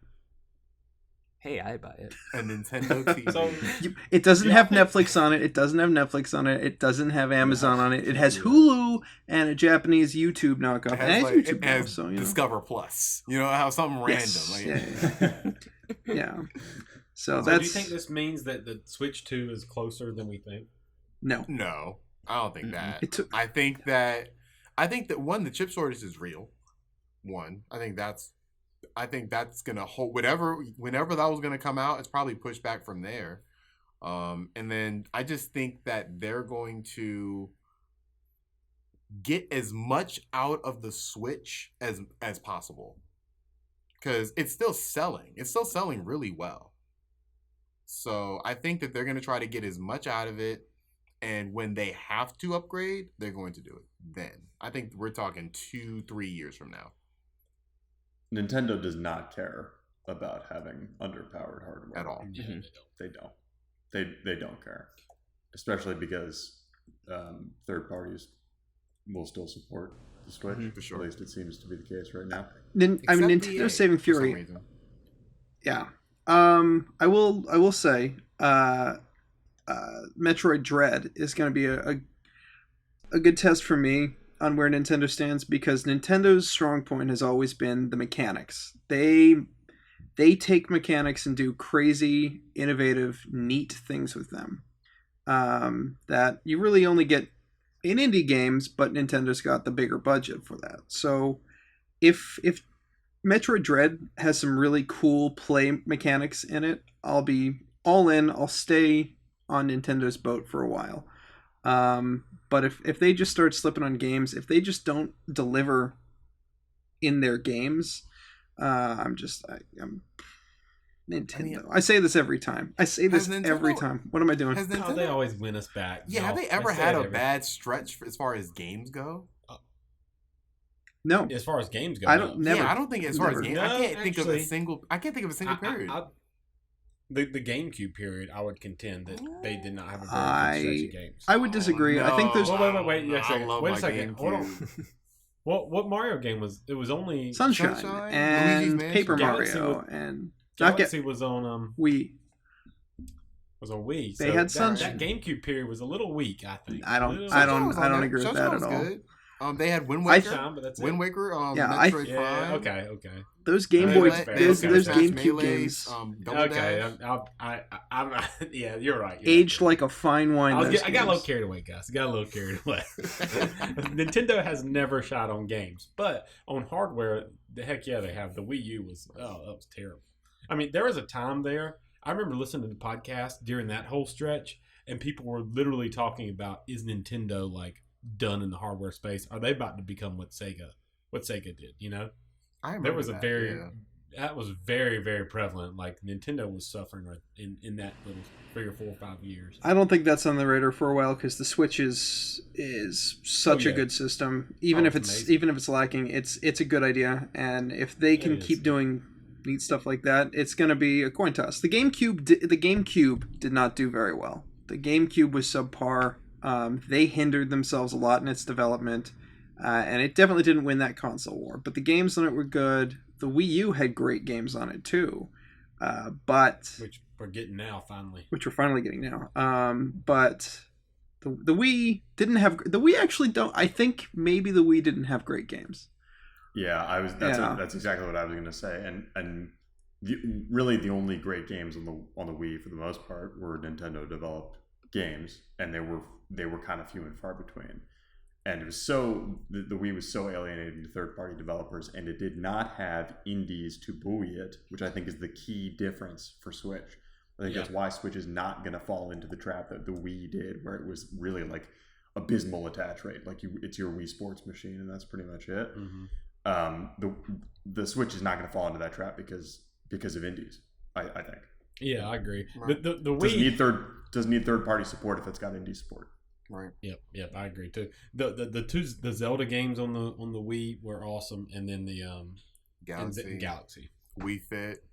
Hey, I buy it. A Nintendo TV. It doesn't have Netflix on it. It doesn't have Netflix on it. It doesn't have Amazon on it. It has Hulu and a Japanese YouTube knockoff. It has Discover Plus. You know, how something yes. random. Yeah. So do you think this means that the Switch 2 is closer than we think? No, I don't think that. I think that one, the chip shortage is real. One, I think that's gonna hold whenever that was gonna come out. It's probably pushed back from there, and then I just think that they're going to get as much out of the Switch as possible, because it's still selling. It's still selling really well. So I think that they're gonna try to get as much out of it, and when they have to upgrade, they're going to do it. Then I think we're talking 2-3 years from now. Nintendo does not care about having underpowered hardware at all. Mm-hmm. They don't. they don't care, especially because third parties will still support the Switch. For sure. At least it seems to be the case right now. Nintendo's saving for some fury. reason. Yeah. I will say, Metroid Dread is going to be a good test for me on where Nintendo stands, because Nintendo's strong point has always been the mechanics. They take mechanics and do crazy, innovative, neat things with them that you really only get in indie games, but Nintendo's got the bigger budget for that. So if Metroid Dread has some really cool play mechanics in it, I'll be all in. I'll stay on Nintendo's boat for a while. But if they just start slipping on games, if they just don't deliver in their games, I'm Nintendo. I say this every time. Every time. What am I doing? Oh, they always win us back. Yeah, have they ever had a bad stretch as far as games go? No. As far as games go, I don't. no. Never. Yeah, I don't think as far as games. No, I can't think of a actually, single. I can't think of a single period. The GameCube period, I would contend that they did not have a very good stretch of games. I would disagree. I think there's. Wait a second. Wait a second. Hold on. What Mario game was? It was only Sunshine and Paper Mario and Galaxy was on Wii. Was on Wii. They had Sunshine. That GameCube period was a little weak, I think. I don't agree with that at all. Good. They had Wind Waker. Wind Waker. Metroid Prime. Okay. Those Game Boy, those GameCube Melee's, games. Okay, I'm not. Yeah, you're right. Aged like a fine wine. I got a little carried away, guys. Nintendo has never shot on games, but on hardware, the heck yeah, they have. The Wii U that was terrible. I mean, there was a time there. I remember listening to the podcast during that whole stretch, and people were literally talking about, is Nintendo like done in the hardware space? Are they about to become what Sega did? You know, that was very, very prevalent. Like Nintendo was suffering in that little 3 or 4 or 5 years. I don't think that's on the radar for a while, because the Switch is such a good system. Even if it's lacking, it's a good idea, and if they can keep doing neat stuff like that, it's going to be a coin toss. The GameCube did not do very well. The GameCube was subpar. They hindered themselves a lot in its development, and it definitely didn't win that console war. But the games on it were good. The Wii U had great games on it too, but which we're getting now finally. Which we're finally getting now. But the Wii didn't have. The Wii actually don't. I think maybe the Wii didn't have great games. Yeah, that's exactly what I was going to say, and really the only great games on the Wii for the most part were Nintendo developed games, and they were kind of few and far between. And it was the Wii was so alienating to third party developers, and it did not have indies to buoy it, which I think is the key difference for Switch. I think that's why Switch is not going to fall into the trap that the Wii did, where it was really like abysmal attach rate. Like it's your Wii Sports machine, and that's pretty much it. Mm-hmm. The Switch is not going to fall into that trap because of indies. I think. Yeah, I agree. Right. The Wii doesn't need third party support if it's got indie support. Right. Yep, I agree too. The Zelda games on the Wii were awesome, and then the Galaxy. Wii Fit,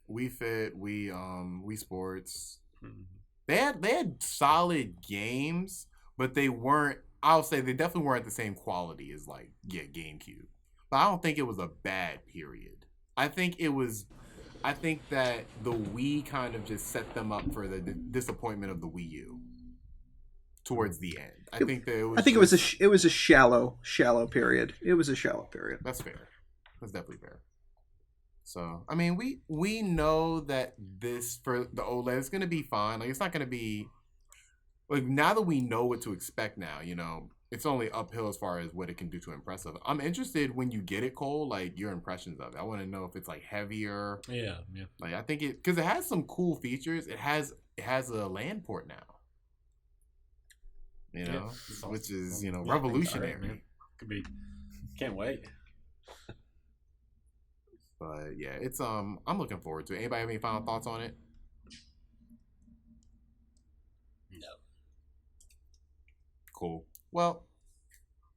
Wii Sports. Mm-hmm. They had solid games, but they weren't. I'll say they definitely weren't the same quality as GameCube. But I don't think it was a bad period. I think that the Wii kind of just set them up for the disappointment of the Wii U towards the end. I think it was a shallow period. It was a shallow period. That's fair. That's definitely fair. So, I mean, we know that this for the OLED is going to be fine. Like, it's not going to be like, now that we know what to expect now, you know, it's only uphill as far as what it can do to impress us. I'm interested when you get it, Cole, like your impressions of it. I want to know if it's like heavier. Yeah. Like, I think because it has some cool features. It has a LAN port now. You know, which is, you know, revolutionary. Right, could be. Can't wait. But yeah, it's I'm looking forward to it. Anybody have any final thoughts on it? No. Cool. Well,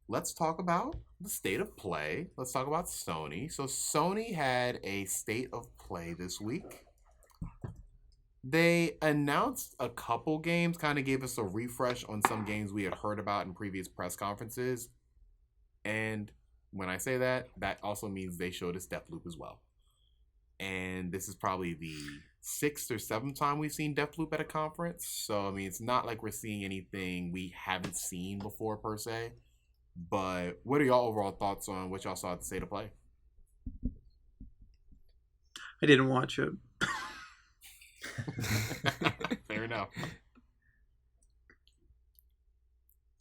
let's talk about the state of play. Let's talk about Sony. So Sony had a state of play this week. They announced a couple games, kind of gave us a refresh on some games we had heard about in previous press conferences. And when I say that, that also means they showed us Deathloop as well. And this is probably the 6th or 7th time we've seen Deathloop at a conference. So, I mean, it's not like we're seeing anything we haven't seen before, per se. But what are y'all overall thoughts on what y'all saw at the State of Play? I didn't watch it. Fair enough.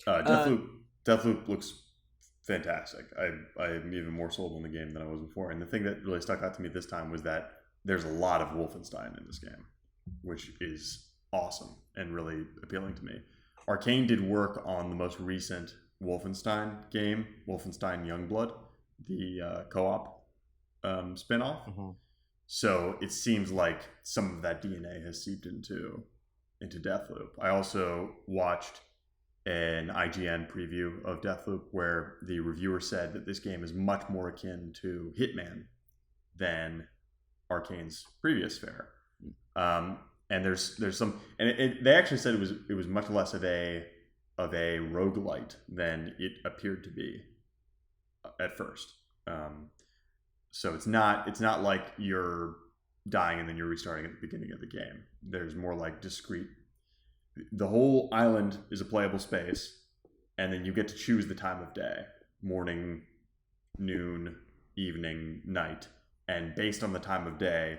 Deathloop looks fantastic. I'm even more sold on the game than I was before. And the thing that really stuck out to me this time was that there's a lot of Wolfenstein in this game, which is awesome and really appealing to me. Arcane did work on the most recent Wolfenstein game, Wolfenstein Youngblood, the co-op spin-off. Mm-hmm. So it seems like some of that DNA has seeped into Deathloop. I also watched an IGN preview of Deathloop where the reviewer said that this game is much more akin to Hitman than Arcane's previous fare. And there's some, and they actually said it was much less of a roguelite than it appeared to be at first. So it's not like you're dying and then you're restarting at the beginning of the game. There's more like discrete. The whole island is a playable space, and then you get to choose the time of day: morning, noon, evening, night. And based on the time of day,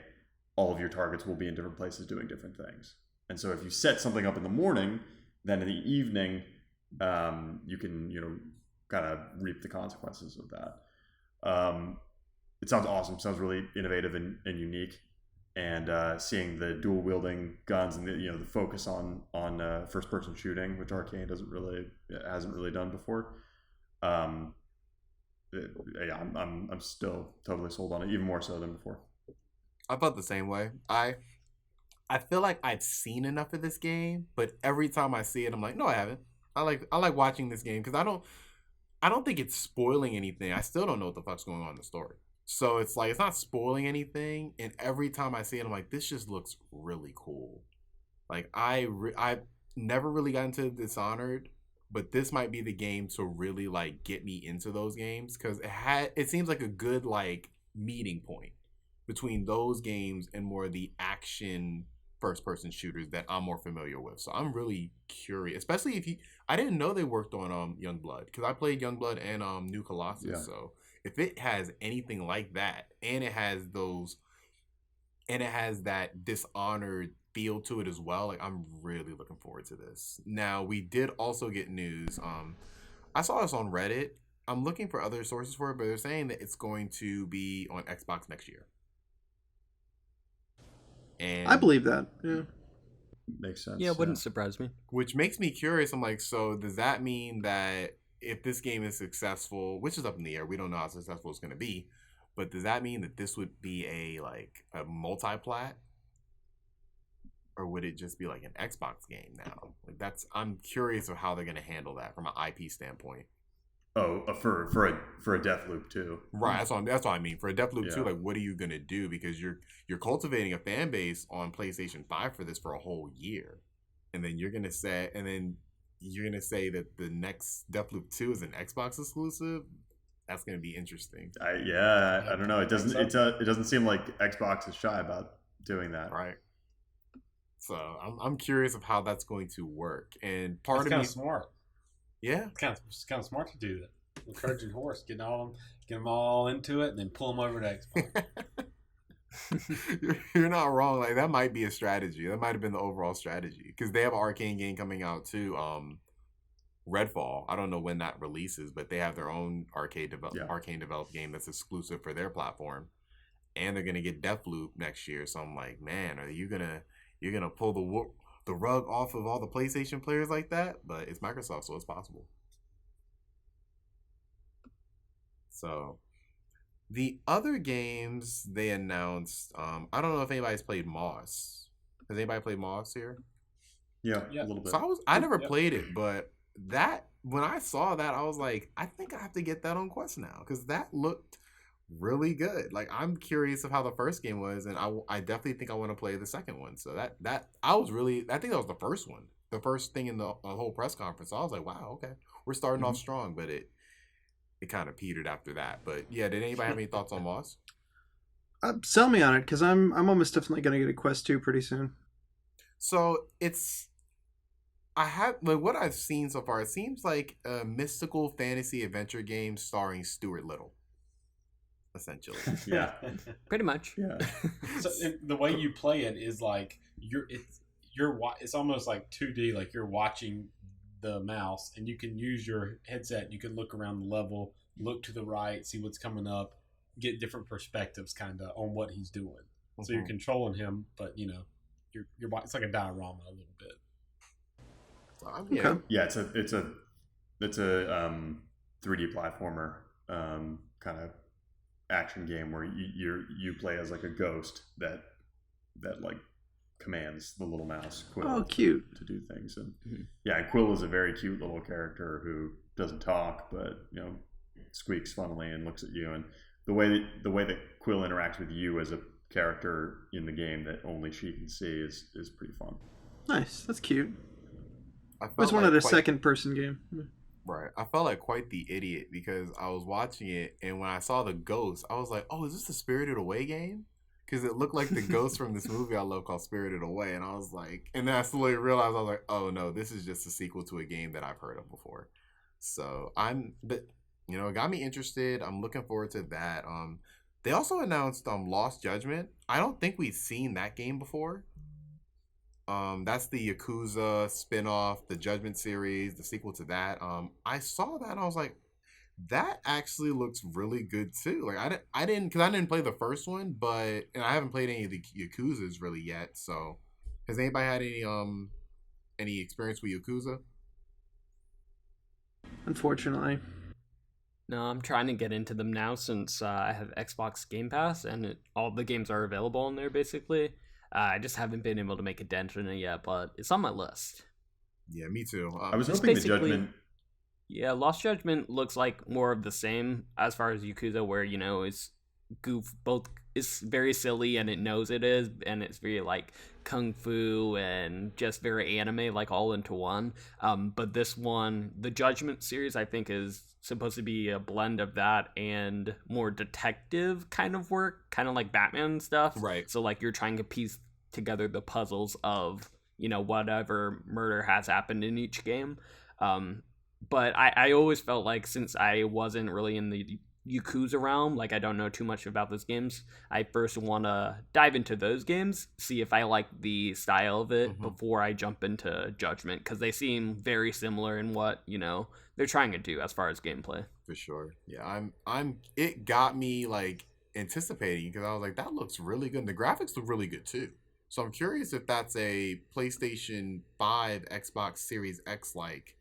all of your targets will be in different places doing different things. And so if you set something up in the morning, then in the evening, you can, kind of reap the consequences of that. It sounds awesome. Sounds really innovative and unique. And seeing the dual wielding guns and the focus on first person shooting, which Arcane hasn't really done before. I'm still totally sold on it, even more so than before. I felt the same way. I feel like I've seen enough of this game, but every time I see it, I'm like, no, I haven't. I like watching this game because I don't think it's spoiling anything. I still don't know what the fuck's going on in the story. So it's like, it's not spoiling anything. And every time I see it, I'm like, this just looks really cool. Like, I never really got into Dishonored, but this might be the game to really, like, get me into those games. Because it seems like a good, like, meeting point between those games and more of the action first-person shooters that I'm more familiar with. So I'm really curious. Especially I didn't know they worked on Youngblood. Because I played Youngblood and New Colossus, yeah. So if it has anything like that, and it has that Dishonored feel to it as well, like, I'm really looking forward to this. Now, we did also get news. I saw this on Reddit. I'm looking for other sources for it, but they're saying that it's going to be on Xbox next year. And I believe that. Yeah. Makes sense. Yeah, it wouldn't surprise me. Which makes me curious. I'm like, so does that mean that if this game is successful, which is up in the air, we don't know how successful it's going to be, but does that mean that this would be a multi-plat, or would it just be like an Xbox game now? Like, I'm curious of how they're going to handle that from an IP standpoint. Oh, for a Deathloop 2. Right, that's what I mean. For a Deathloop 2, like, what are you going to do? Because you're cultivating a fan base on PlayStation 5 for this for a whole year. And then you're going to say that the next Deathloop 2 is an Xbox exclusive. That's going to be interesting. I don't know. It doesn't seem like Xbox is shy about doing that. Right. So I'm curious of how that's going to work. And part it's of me, smart. Yeah, it's kind of smart to do that. The Trojan horse, get them all into it, and then pull them over to Xbox. You're not wrong. Like, that might be a strategy. That might have been the overall strategy, because they have an Arcane game coming out too. Redfall. I don't know when that releases, but they have their own Arcane developed game that's exclusive for their platform, and they're gonna get Deathloop next year. So I'm like, man, are you gonna pull the rug off of all the PlayStation players like that? But it's Microsoft, so it's possible. So the other games they announced, I don't know if anybody's played Moss. Has anybody played Moss here? Yeah, a little bit. So I never played it, but when I saw that, I was like, I think I have to get that on Quest now, because that looked really good. Like I'm curious of how the first game was, and I definitely think I want to play the second one. So that I was really I think that was the first one, the first thing in the whole press conference. So I was like, wow, okay, we're starting off strong, but it kind of petered after that. But yeah, did anybody have any thoughts on Moss? Sell me on it, because I'm almost definitely gonna get a Quest 2 pretty soon. So I have like what I've seen so far. It seems like a mystical fantasy adventure game starring Stuart Little, essentially. Yeah. Pretty much. Yeah. So the way you play it is like it's almost like 2D. Like you're watching the mouse, and you can use your headset. You can look around the level, look to the right, see what's coming up, get different perspectives, kind of on what he's doing. So you're controlling him, but you know, you're it's like a diorama a little bit. Okay. Yeah, it's a 3D platformer kind of action game where you play as like a ghost that like commands the little mouse Quill. Oh, cute. To do things. And yeah, and Quill is a very cute little character who doesn't talk, but you know, squeaks funnily and looks at you. And the way that Quill interacts with you as a character in the game that only she can see is pretty fun. Nice. That's cute. It was one of the second person game. Right. I felt like quite the idiot because I was watching it, and when I saw the ghost, I was like, oh, is this the Spirited Away game? Because it looked like the ghost from this movie I love called Spirited Away. And I was like, and then I slowly realized, I was like, oh no, this is just a sequel to a game that I've heard of before. So but you know, it got me interested. I'm looking forward to that. They also announced Lost Judgment. I don't think we've seen that game before. That's the Yakuza spin-off, the Judgment series, the sequel to that. I saw that and I was like, that actually looks really good too. Like I didn't play the first one, and I haven't played any of the Yakuzas really yet. So, has anybody had any experience with Yakuza? Unfortunately. No, I'm trying to get into them now since I have Xbox Game Pass and all the games are available on there basically. I just haven't been able to make a dent in it yet, but it's on my list. Yeah, me too. I was hoping the Judgment. Yeah, Lost Judgment looks like more of the same as far as Yakuza, where you know it's it's very silly and it knows it is, and it's very like kung fu and just very anime, like all into one. But this one, the Judgment series, I think is supposed to be a blend of that and more detective kind of work, kind of like Batman stuff. Right. So like you're trying to piece together the puzzles of, you know, whatever murder has happened in each game. But I always felt like since I wasn't really in the Yakuza realm, like I don't know too much about those games, I first want to dive into those games, see if I like the style of it before I jump into Judgment, because they seem very similar in what, you know, they're trying to do as far as gameplay. For sure. Yeah, it got me like anticipating because I was like, that looks really good. And the graphics look really good too. So I'm curious if that's a PlayStation 5, Xbox Series X like,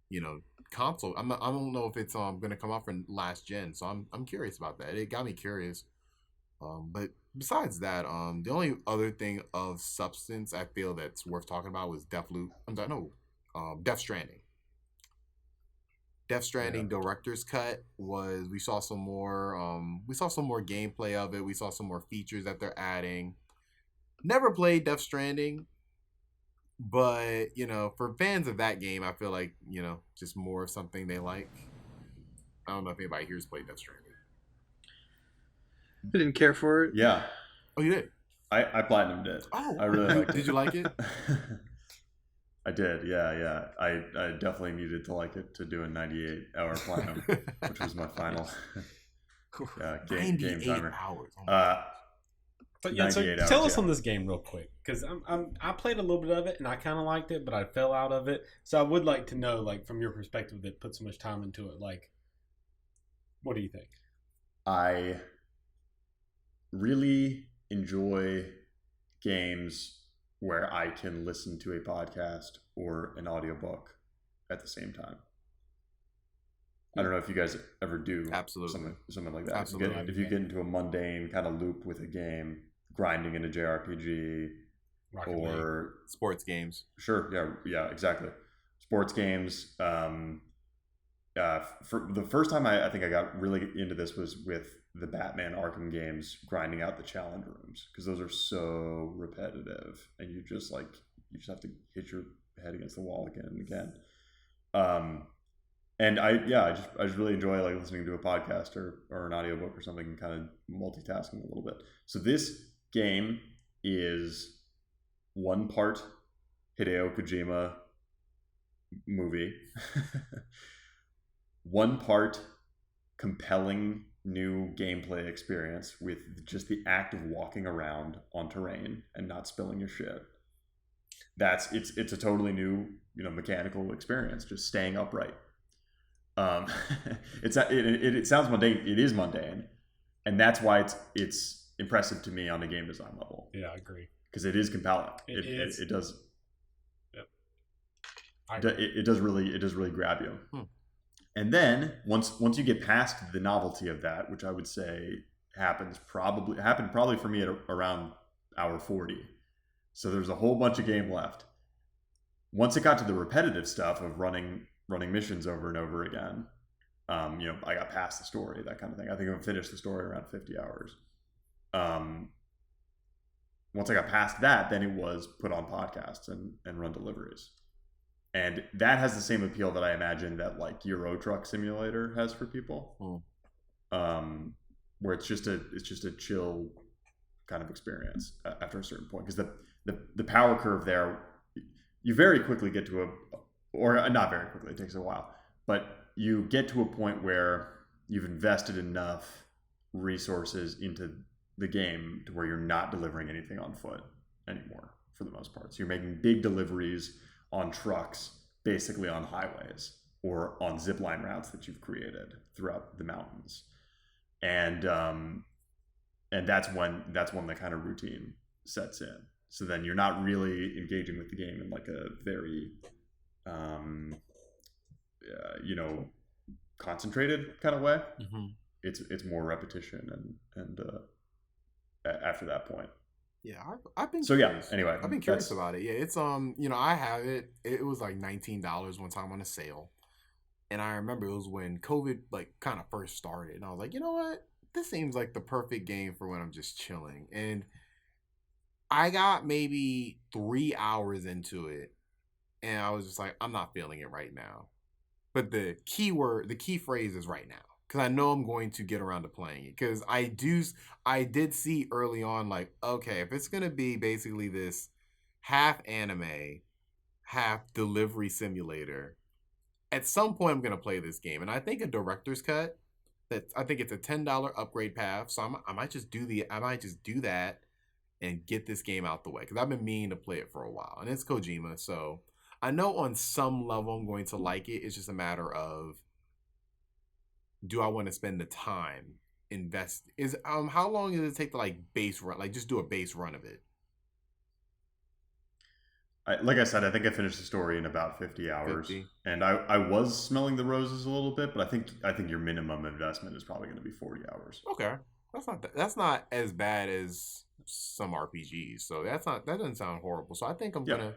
you know, console. I don't know if it's gonna come out for last gen, so I'm curious about that. It got me curious. But besides that, the only other thing of substance I feel that's worth talking about was Death Stranding. Death Stranding director's cut was we saw some more gameplay of it. We saw some more features that they're adding. Never played Death Stranding, but you know, for fans of that game, I feel like, you know, just more of something they like. I don't know if anybody here's played Death Stranding. I didn't care for it. Yeah. Oh, you did? I platinumed it. Oh, I really liked it. Did you like it? I did, yeah. I definitely needed to like it to do a 98-hour platinum, which was my final game timer. Hours. But yeah, so tell us on this game real quick, because I played a little bit of it and I kind of liked it, but I fell out of it. So I would like to know, like, from your perspective that put so much time into it, like, what do you think? I really enjoy games where I can listen to a podcast or an audiobook at the same time. I don't know if you guys ever do something like that. Absolutely. If you get into a mundane kind of loop with a game, grinding in a JRPG or sports games. Sure, yeah, exactly. Sports games, For the first time I think I got really into this was with the Batman Arkham games, grinding out the challenge rooms, because those are so repetitive, and you just have to hit your head against the wall again and again. And I just really enjoy like listening to a podcast or an audiobook or something and kind of multitasking a little bit. So this game is one part Hideo Kojima movie, one part compelling new gameplay experience with just the act of walking around on terrain and not spilling your shit. It's a totally new, mechanical experience, just staying upright. It sounds mundane. It is mundane, and that's why it's impressive to me on a game design level. Yeah, I agree. Because it is compelling. It does. Yep. It does really grab you. And then once you get past the novelty of that, which I would say happened probably for me at around hour 40. So there's a whole bunch of game left. Once it got to the repetitive stuff of running missions over and over again, I got past the story, that kind of thing. I think I finished the story around 50 hours. Once I got past that, then it was put on podcasts and run deliveries. And that has the same appeal that I imagine that like Euro Truck Simulator has for people. Where it's just a chill kind of experience after a certain point. Because the power curve there, you very quickly get to or not very quickly, it takes a while, but you get to a point where you've invested enough resources into the game to where you're not delivering anything on foot anymore for the most part. So you're making big deliveries on trucks, basically on highways or on zipline routes that you've created throughout the mountains. And that's when the kind of routine sets in. So then you're not really engaging with the game in like a very concentrated kind of way. Mm-hmm. It's more repetition and after that point. Yeah, I've been so curious. Yeah. Anyway, I've been curious about it. Yeah, it's I have it. It was like $19 one time on a sale, and I remember it was when COVID like kind of first started, and I was like, you know what, this seems like the perfect game for when I'm just chilling. And I got maybe 3 hours into it, and I was just like, I'm not feeling it right now. But the key phrase is right now. Because I know I'm going to get around to playing it. Because I did see early on, like, okay, if it's going to be basically this half anime, half delivery simulator, at some point I'm going to play this game. And I think a director's cut, I think it's a $10 upgrade path. So I might just do that and get this game out the way. Because I've been meaning to play it for a while. And it's Kojima, so I know on some level I'm going to like it. It's just a matter of, do I want to spend the time how long does it take to like base run, like just do a base run of it? Like I said, I think I finished the story in about 50 hours. 50. And I was smelling the roses a little bit, but I think your minimum investment is probably going to be 40 hours. Okay. That's not as bad as some RPGs. So that doesn't sound horrible. So I think I'm gonna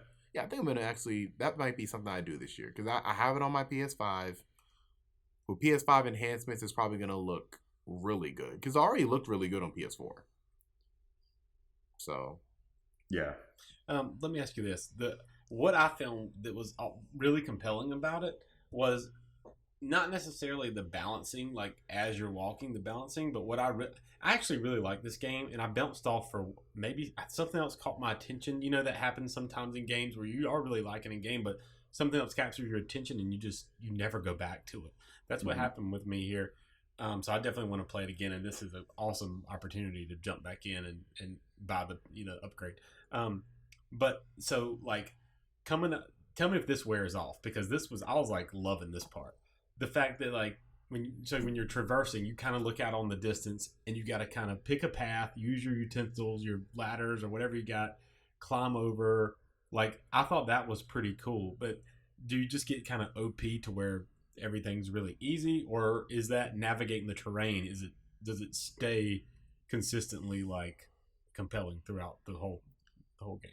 actually, that might be something I do this year, because I have it on my PS5. With PS5 enhancements, it's probably going to look really good. Because it already looked really good on PS4. So. Yeah. Let me ask you this. What I found that was really compelling about it was not necessarily the balancing, like as you're walking, the balancing, but what I actually really like this game, and I bounced off for maybe something else caught my attention. You know, that happens sometimes in games where you are really liking a game, but something else captures your attention and you never go back to it. That's what happened with me here. So I definitely want to play it again, and this is an awesome opportunity to jump back in and buy the upgrade. But so like tell me if this wears off, because I was like loving this part. The fact that like when you're traversing, you kind of look out on the distance and you got to kind of pick a path, use your utensils, your ladders or whatever you got, climb over. Like I thought that was pretty cool. But do you just get kind of OP to where everything's really easy, or is that navigating the terrain? Does it stay consistently like compelling throughout the whole game?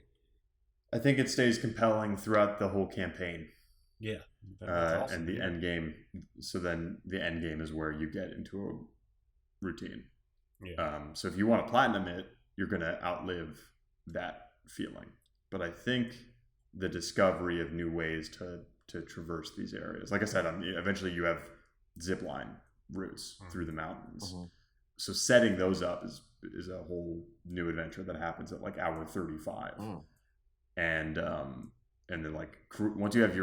I think it stays compelling throughout the whole campaign. Yeah, that's awesome. And the end game. So then the end game is where you get into a routine. Yeah. So if you want to platinum it, you're going to outlive that feeling. But I think the discovery of new ways to traverse these areas, like I said, eventually you have zipline routes through the mountains. So setting those up is a whole new adventure that happens at like hour 35. And then like once you have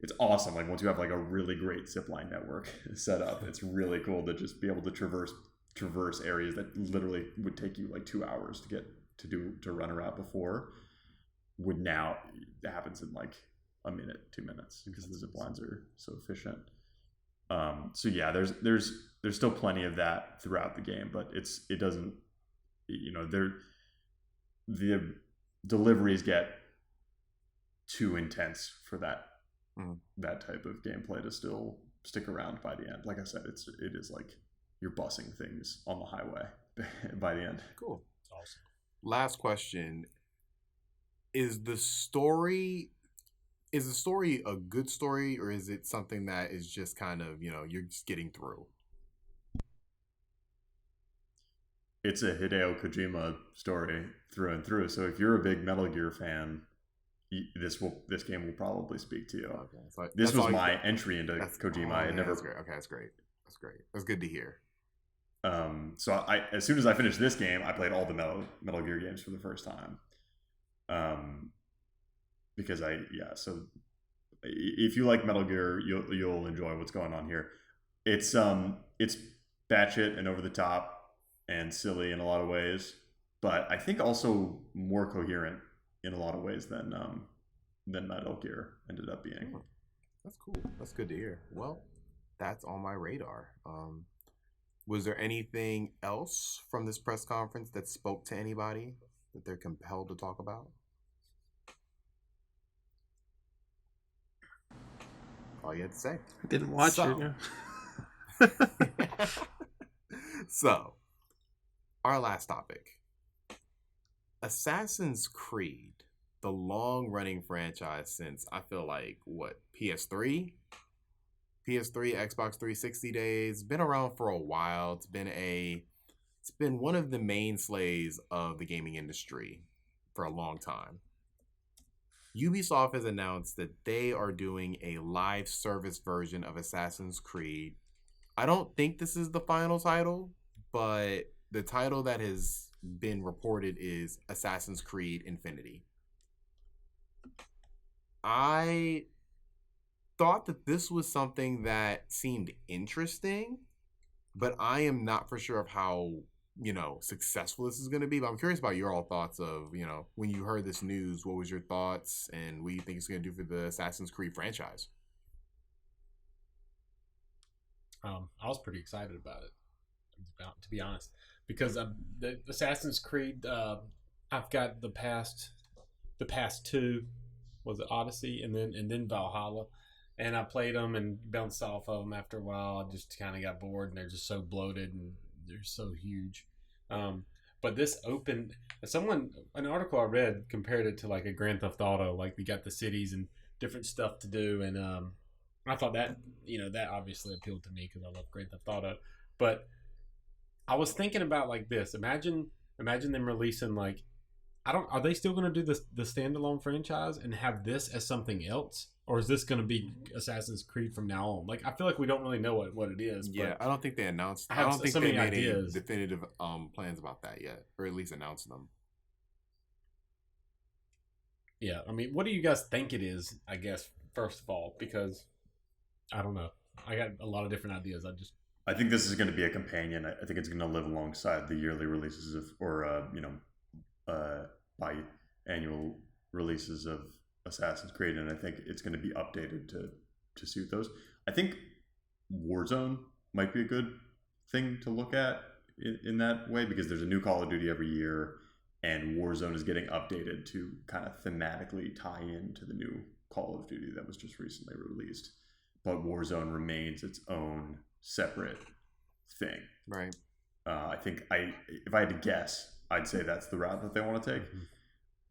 it's awesome. Like once you have like a really great zipline network set up, it's really cool to just be able to traverse areas that literally would take you like 2 hours to run around before. Now it happens in like a minute, 2 minutes because the zip lines are so efficient. So yeah, there's still plenty of that throughout the game, but it doesn't, the deliveries get too intense for that type of gameplay to still stick around by the end. Like I said, it is like you're bussing things on the highway by the end. Cool. Awesome. Last question. Is the story a good story, or is it something that is just kind of, you're just getting through? It's a Hideo Kojima story through and through. So if you're a big Metal Gear fan, this game will probably speak to you. Okay. So this was my entry into Kojima. I never. That's great. Okay, that's great. That's good to hear. So as soon as I finished this game, I played all the Metal Gear games for the first time. Because so if you like Metal Gear, you'll enjoy what's going on here. It's batshit and over the top and silly in a lot of ways, but I think also more coherent in a lot of ways than Metal Gear ended up being. That's cool. That's good to hear. Well, that's on my radar. Was there anything else from this press conference that spoke to anybody that they're compelled to talk about? All you had to say. I didn't watch it. No. So, our last topic. Assassin's Creed, the long-running franchise since, I feel like, PS3, Xbox 360 days, been around for a while. It's been one of the mainstays of the gaming industry for a long time. Ubisoft has announced that they are doing a live service version of Assassin's Creed. I don't think this is the final title, but the title that has been reported is Assassin's Creed Infinity. I thought that this was something that seemed interesting, but I am not for sure of how, successful this is going to be. But I'm curious about your all thoughts of, when you heard this news, what was your thoughts and what you think it's going to do for the Assassin's Creed franchise? I was pretty excited about it, to be honest, because the Assassin's Creed, I've got the past two, was it Odyssey and then Valhalla, and I played them and bounced off of them after a while. I just kind of got bored, and they're just so bloated and they're so huge. But this opened, an article I read compared it to like a Grand Theft Auto, like we got the cities and different stuff to do, and I thought that that obviously appealed to me because I love Grand Theft Auto. But I was thinking about like this. Imagine them releasing like, are they still going to do the standalone franchise and have this as something else? Or is this going to be Assassin's Creed from now on? Like, I feel like we don't really know what it is. Yeah, I don't think they announced. I don't think they made any definitive plans about that yet, or at least announced them. Yeah, I mean, what do you guys think it is? I guess first of all, because I don't know. I got a lot of different ideas. I think this is going to be a companion. I think it's going to live alongside the yearly releases biannual releases of Assassin's Creed, and I think it's going to be updated to suit those. I think Warzone might be a good thing to look at in that way, because there's a new Call of Duty every year, and Warzone is getting updated to kind of thematically tie into the new Call of Duty that was just recently released. But Warzone remains its own separate thing. Right. I think if I had to guess, I'd say that's the route that they want to take.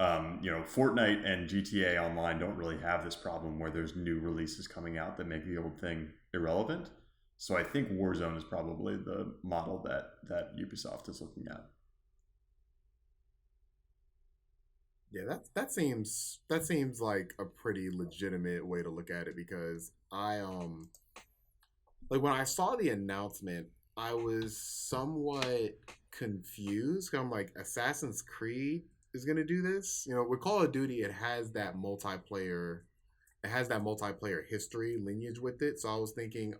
Fortnite and GTA Online don't really have this problem where there's new releases coming out that make the old thing irrelevant. So I think Warzone is probably the model that Ubisoft is looking at. Yeah, that seems like a pretty legitimate way to look at it, because I like when I saw the announcement, I was somewhat confused. I'm like, Assassin's Creed is gonna do this. With Call of Duty, it has that multiplayer history lineage with it. So I was thinking,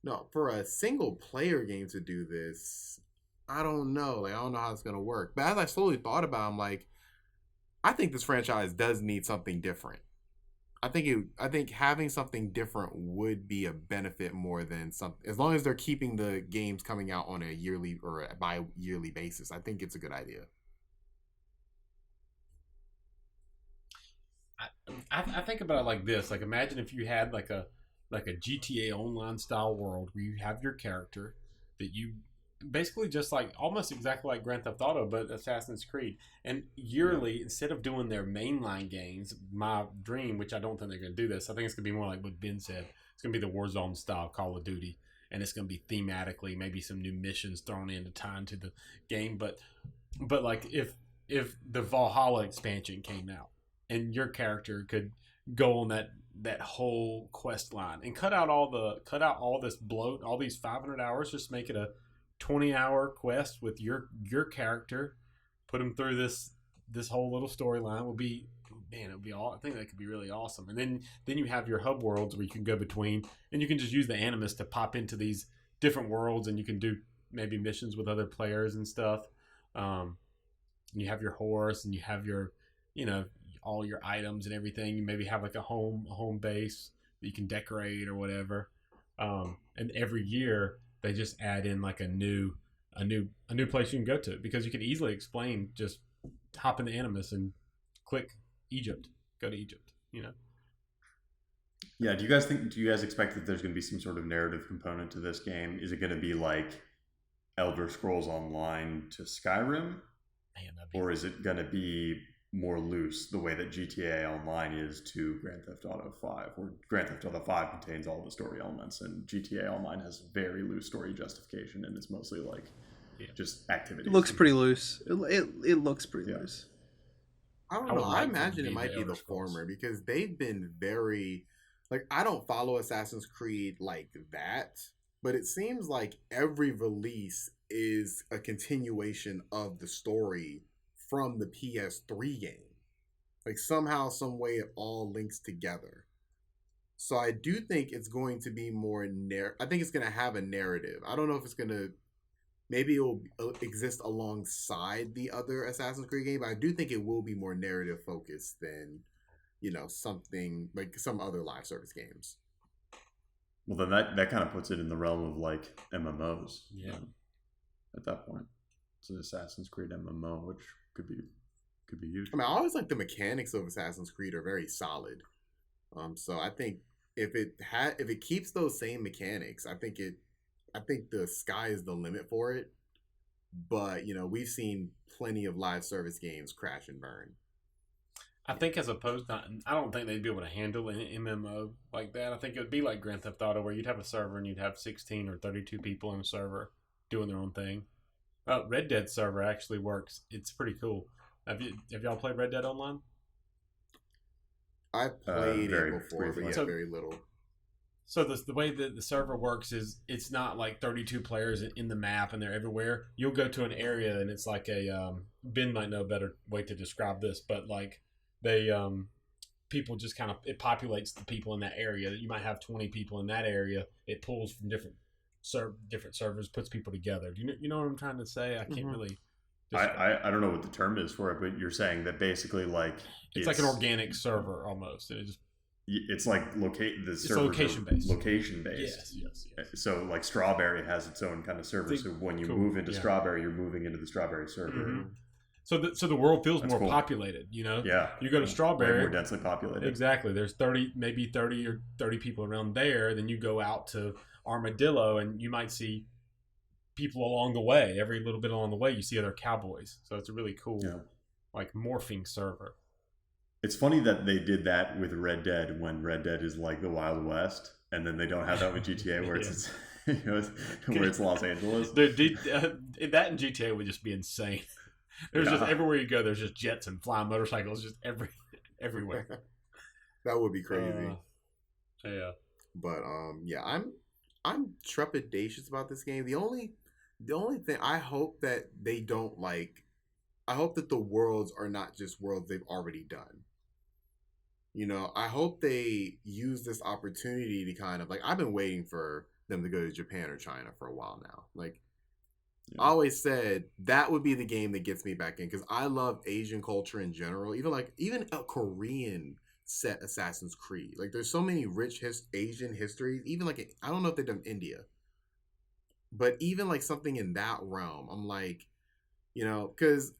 no, for a single player game to do this, I don't know. Like, I don't know how it's gonna work. But as I slowly thought about it, I'm like, I think this franchise does need something different. I think having something different would be a benefit more than something. As long as they're keeping the games coming out on a yearly or a bi-yearly basis, I think it's a good idea. I think about it like this. Like, imagine if you had like a GTA Online style world where you have your character that you basically just like almost exactly like Grand Theft Auto, but Assassin's Creed. And yearly, instead of doing their mainline games, my dream, which I don't think they're going to do this, I think it's going to be more like what Ben said. It's going to be the Warzone style Call of Duty, and it's going to be thematically maybe some new missions thrown in to tie into the game. But like if the Valhalla expansion came out and your character could go on that whole quest line and cut out all this bloat, all these 500 hours, just make it a 20-hour quest with your character, put them through this whole little storyline, will be, man, it would be all. I think that could be really awesome. And then you have your hub worlds where you can go between, and you can just use the Animus to pop into these different worlds, and you can do maybe missions with other players and stuff. And you have your horse, and you have your, all your items and everything. You maybe have like a home base that you can decorate or whatever. And every year they just add in like a new place you can go to, because you can easily explain, just hop into Animus and click Egypt, go to Egypt. Yeah, do you guys expect that there's going to be some sort of narrative component to this game? Is it going to be like Elder Scrolls Online to Skyrim? Man, or is it going to be more loose, the way that GTA Online is to Grand Theft Auto 5, where Grand Theft Auto 5 contains all the story elements, and GTA Online has very loose story justification, and it's mostly like just activities. It looks pretty loose. It looks pretty loose. I don't know. I imagine it might be the former, because they've been very, like, I don't follow Assassin's Creed like that, but it seems like every release is a continuation of the story from the PS3 game. Like, somehow, some way, it all links together. So I do think it's going to be more I think it's going to have a narrative. I don't know if it's going to, maybe it will exist alongside the other Assassin's Creed game, but I do think it will be more narrative focused than, something like some other live service games. Well, then that kind of puts it in the realm of like MMOs. Yeah. At that point, it's an Assassin's Creed MMO, which could be huge. I mean, I always like the mechanics of Assassin's Creed are very solid. So I think if it keeps those same mechanics, I think the sky is the limit for it. But we've seen plenty of live service games crash and burn. I think as opposed to, I don't think they'd be able to handle an MMO like that. I think it would be like Grand Theft Auto, where you'd have a server and you'd have 16 or 32 people in a server doing their own thing. Red Dead server actually works. It's pretty cool. Have y'all played Red Dead Online? I've played it before, briefly. but So, very little. So the way that the server works is it's not like 32 players in the map and they're everywhere. You'll go to an area and it's like a Ben might know a better way to describe this, but like they people just kind of, it populates the people in that area. You might have 20 people in that area. It pulls from different servers, puts people together. Do you know what I'm trying to say? I can't really. I don't know what the term is for it, but you're saying that basically like it's like an organic server almost. It's like it's location based. Location based. Yes. So like Strawberry has its own kind of server. So when you move into Strawberry, you're moving into the Strawberry server. Mm-hmm. So the world feels That's more cool. populated. Yeah. You go to Strawberry, way more densely populated. Exactly. There's 30 or 30 people around there. Then you go out to Armadillo, and you might see people along the way. Every little bit along the way, you see other cowboys. So it's a really cool, like morphing server. It's funny that they did that with Red Dead when Red Dead is like the Wild West, and then they don't have that with GTA where it's where it's Los Angeles. Dude, that in GTA would just be insane. There's just everywhere you go, there's just jets and flying motorcycles just everywhere. That would be crazy. Yeah. But yeah, I'm trepidatious about this game. The only thing I hope that they don't like, I hope that the worlds are not just worlds they've already done. You know, I hope they use this opportunity to kind of like, I've been waiting for them to go to Japan or China for a while now. Like, I always said that would be the game that gets me back in because I love Asian culture in general. Even a Korean set Assassin's Creed. Like, there's so many rich Asian histories. Even like, I don't know if they've done India, but even like something in that realm, I'm like, you know, because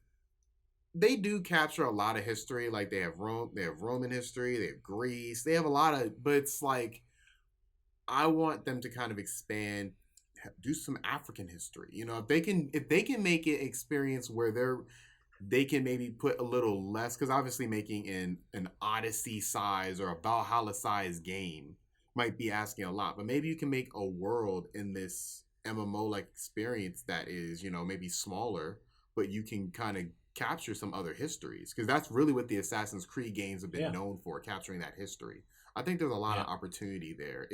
they do capture a lot of history. Like, they have Roman history, they have Greece, they have a lot of, but it's like, I want them to kind of expand, do some African history. You know, if they can make it experience where they can maybe put a little less, because obviously making an Odyssey size or a Valhalla size game might be asking a lot, but maybe you can make a world in this MMO like experience that is, you know, maybe smaller, but you can kind of capture some other histories, because that's really what the Assassin's Creed games have been known for, capturing that history. I think there's a lot of opportunity there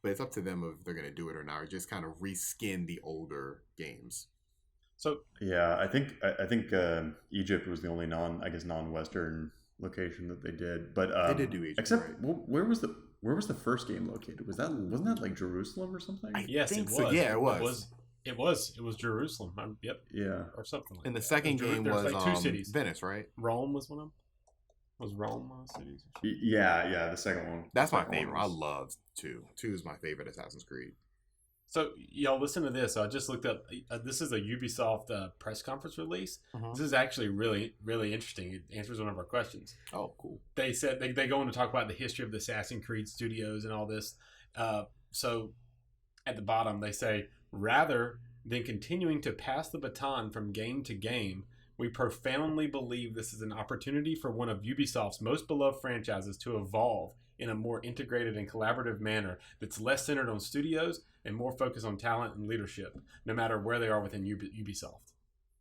but it's up to them if they're going to do it or not, or just kind of reskin the older games. So yeah, I think Egypt was the only non-Western location that they did, but they did do Egypt. Except where was the first game located? Wasn't that like Jerusalem or something? Yes, it was. So. Yeah, it was. It was Jerusalem. Yep. Yeah. Or something like and the that. second game was like 2 cities. Venice, right? Rome was one of them. Was Rome one of the cities? Yeah, the second one. That's my favorite. I love 2. 2 is my favorite Assassin's Creed. So, y'all, listen to this. I just looked up. This is a Ubisoft press conference release. Uh-huh. This is actually really, really interesting. It answers one of our questions. Oh, cool. They said they go on to talk about the history of the Assassin's Creed studios and all this. So, at the bottom, they say, rather than continuing to pass the baton from game to game, we profoundly believe this is an opportunity for one of Ubisoft's most beloved franchises to evolve in a more integrated and collaborative manner that's less centered on studios and more focused on talent and leadership, no matter where they are within Ubisoft.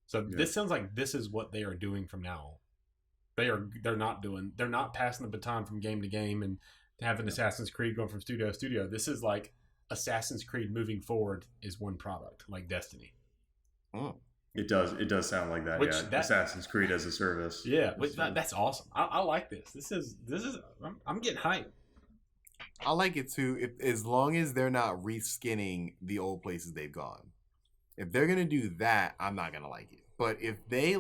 So this sounds like this is what they are doing from now on. They're not passing the baton from game to game and having Assassin's Creed going from studio to studio. This is like Assassin's Creed moving forward is one product, like Destiny. Oh. It does sound like that. Assassin's Creed as a service. Yeah, that's awesome. I like this. This is. I'm getting hyped. I like it too. As long as they're not reskinning the old places they've gone. If they're gonna do that, I'm not gonna like it. But if they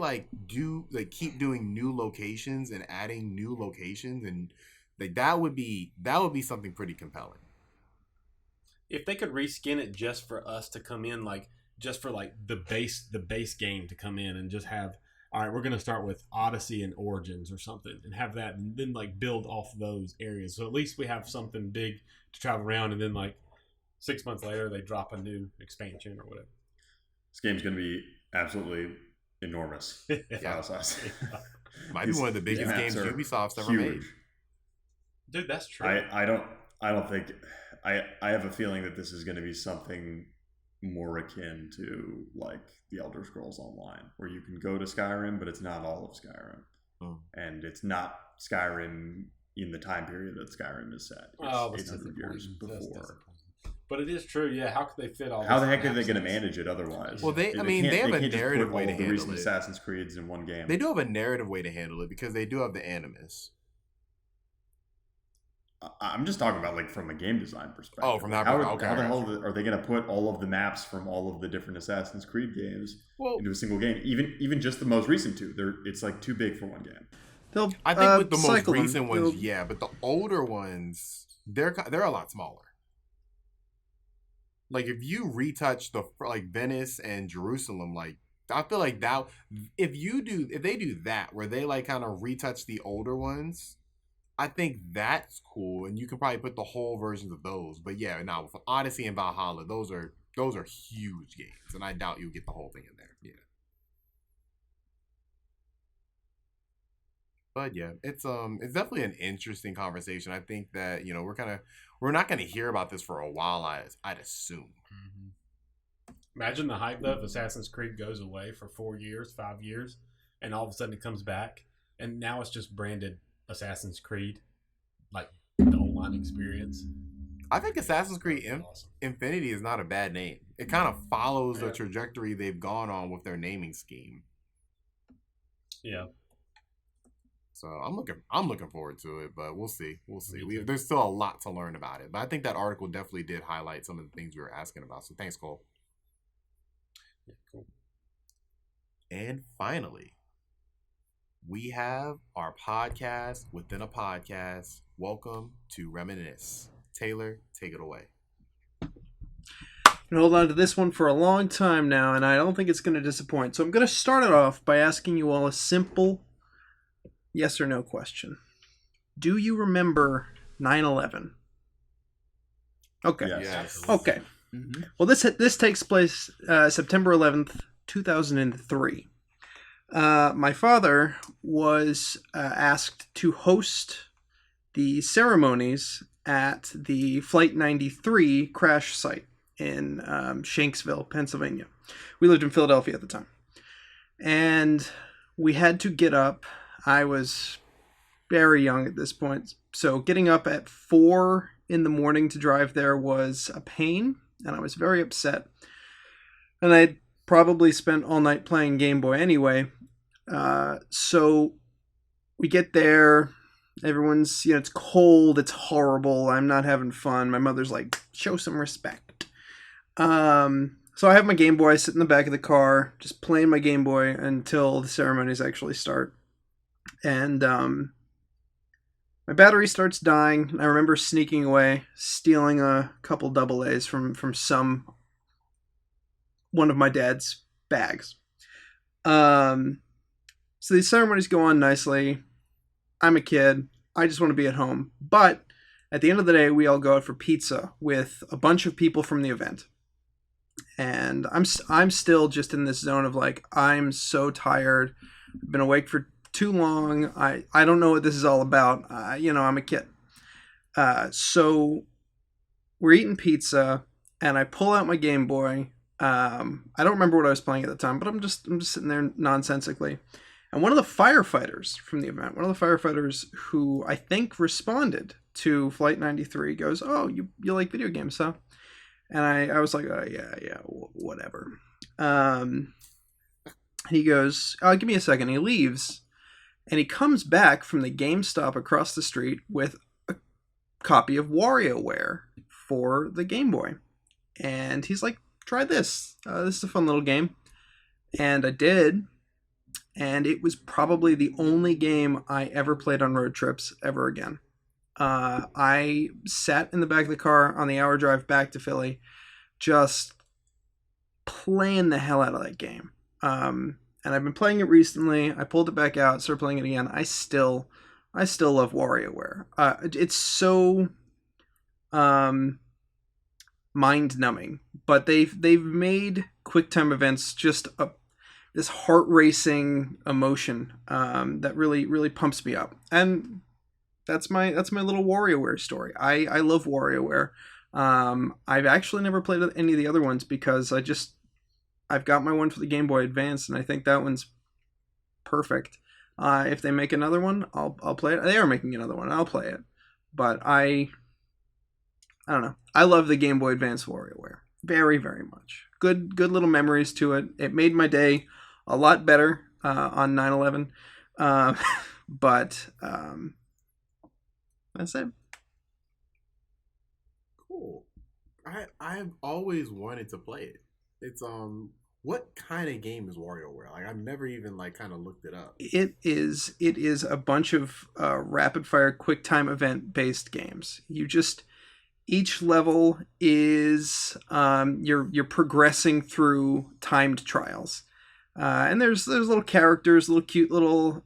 keep doing new locations and adding new locations, and like that would be something pretty compelling. If they could reskin it just for us to come in, like just for like the base game to come in and just have, all right, we're gonna start with Odyssey and Origins or something, and have that, and then like build off those areas. So at least we have something big to travel around, and then like 6 months later they drop a new expansion or whatever. This game's gonna be absolutely enormous. File size. Might be one of the biggest games Ubisoft's ever made. Dude, that's true. I don't think I have a feeling that this is going to be something more akin to like the Elder Scrolls Online, where you can go to Skyrim, but it's not all of Skyrim, and it's not Skyrim in the time period that Skyrim is set. It's 800 years before. But it is true, yeah. How could they fit all? How the heck are they going to manage it otherwise? Well, they have a narrative way to handle it. Recent Assassin's Creeds in one game. They do have a narrative way to handle it because they do have the Animus. I'm just talking about like from a game design perspective. Oh, from that perspective. How the hell are they going to put all of the maps from all of the different Assassin's Creed games into a single game? Even just the most recent two, it's like too big for one game. I think with the most recent ones, yeah, but the older ones, they're a lot smaller. Like if you retouch the like Venice and Jerusalem, like I feel like that if they do that where they like kind of retouch the older ones, I think that's cool, and you can probably put the whole versions of those. But yeah, now with Odyssey and Valhalla, those are huge games, and I doubt you'll get the whole thing in there. Yeah. But yeah, it's definitely an interesting conversation. I think that we're not gonna hear about this for a while. I'd assume. Mm-hmm. Imagine the hype though if Assassin's Creed goes away for 4 years, 5 years, and all of a sudden it comes back, and now it's just branded Assassin's Creed, like the online experience. I think Assassin's Creed Awesome. Infinity is not a bad name. It kind of follows the Yeah. trajectory they've gone on with their naming scheme. Yeah. So I'm looking forward to it, but we'll see. We'll see. Me too. There's still a lot to learn about it, but I think that article definitely did highlight some of the things we were asking about. So thanks, Cole. Yeah, cool. And finally, we have our podcast within a podcast. Welcome to Reminisce. Taylor, take it away. Been holding on to this one for a long time now, and I don't think it's going to disappoint. So I'm going to start it off by asking you all a simple yes or no question. Do you remember 9/11? Okay. Yes. Yes. Okay. Mm-hmm. Well, this takes place September 11th, 2003. My father was asked to host the ceremonies at the Flight 93 crash site in Shanksville, Pennsylvania. We lived in Philadelphia at the time. And we had to get up. I was very young at this point. So getting up at 4 in the morning to drive there was a pain. And I was very upset. And I'd probably spent all night playing Game Boy anyway. So we get there. Everyone's, it's cold. It's horrible. I'm not having fun. My mother's like, show some respect. So I have my Game Boy sitting in the back of the car, just playing my Game Boy until the ceremonies actually start. And my battery starts dying. I remember sneaking away, stealing a couple double A's from one of my dad's bags. So these ceremonies go on nicely. I'm a kid. I just want to be at home. But at the end of the day, we all go out for pizza with a bunch of people from the event. And I'm still just in this zone of like, I'm so tired. I've been awake for too long. I don't know what this is all about. I'm a kid. So we're eating pizza, and I pull out my Game Boy. I don't remember what I was playing at the time, but I'm just sitting there nonsensically. And one of the firefighters from the event, one of the firefighters who I think responded to Flight 93 goes, "Oh, you like video games, huh?" And I was like, "Oh, yeah, whatever." He goes, "Give me a second." He leaves, and he comes back from the GameStop across the street with a copy of WarioWare for the Game Boy. And he's like, "Try this. This is a fun little game." And I did. And it was probably the only game I ever played on road trips ever again. I sat in the back of the car on the hour drive back to Philly, just playing the hell out of that game. And I've been playing it recently. I pulled it back out, started playing it again. I still love WarioWare. It's so mind-numbing, but they've made QuickTime events just this heart-racing emotion that really pumps me up. And that's my little WarioWare story. I love WarioWare. I've actually never played any of the other ones because I've got my one for the Game Boy Advance, and I think that one's perfect. If they make another one, I'll play it. They are making another one. I'll play it. But I don't know. I love the Game Boy Advance WarioWare very, very much. Good little memories to it. It made my day a lot better on 9/11. But that's it. Cool. I've always wanted to play it. It's what kind of game is WarioWare? Like I've never even kind of looked it up. It is a bunch of rapid fire quick time event based games. Each level is you're progressing through timed trials. And there's little characters, little cute little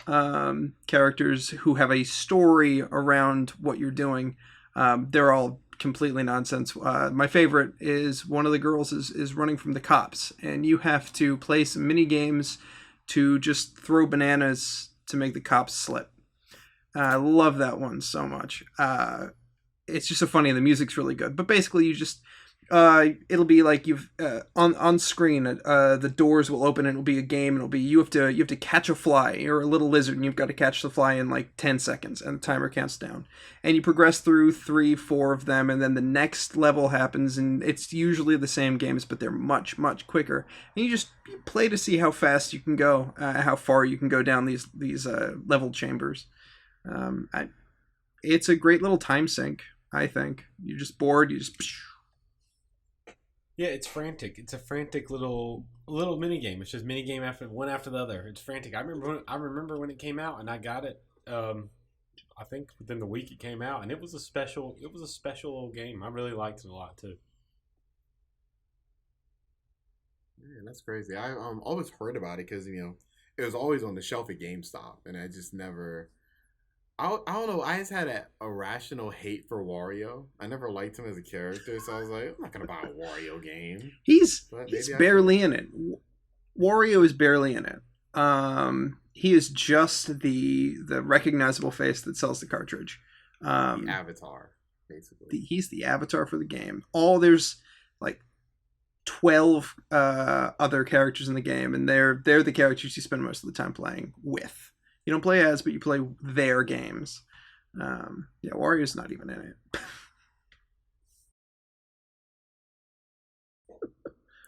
characters who have a story around what you're doing. They're all completely nonsense. My favorite is one of the girls is running from the cops, and you have to play some mini games to just throw bananas to make the cops slip. I love that one so much. It's just so funny, and the music's really good. But basically, you just it'll be like you've on screen. The doors will open, and it'll be a game. And it'll be you have to catch a fly. You're a little lizard, and you've got to catch the fly in like 10 seconds, and the timer counts down. And you progress through 3, 4 of them, and then the next level happens, and it's usually the same games, but they're much quicker. And you play to see how fast you can go, how far you can go down these level chambers. It's a great little time sink. I think you're just bored. You just Yeah, it's frantic. It's a frantic little mini game. It's just mini game after one after the other. It's frantic. I remember when it came out, and I got it. I think within the week it came out, and it was a special little game. I really liked it a lot too. Man, that's crazy. I always heard about it because it was always on the shelf at GameStop, and I just never. I don't know. I just had an irrational hate for Wario. I never liked him as a character, so I was like, I'm not gonna buy a Wario game. He's But maybe I barely in it. Wario is barely in it. He is just the recognizable face that sells the cartridge. should. The Avatar, basically. He's the avatar for the game. There's like 12 other characters in the game, and they're the characters you spend most of the time playing with. You don't play as, but you play their games. Yeah, Wario's not even in it.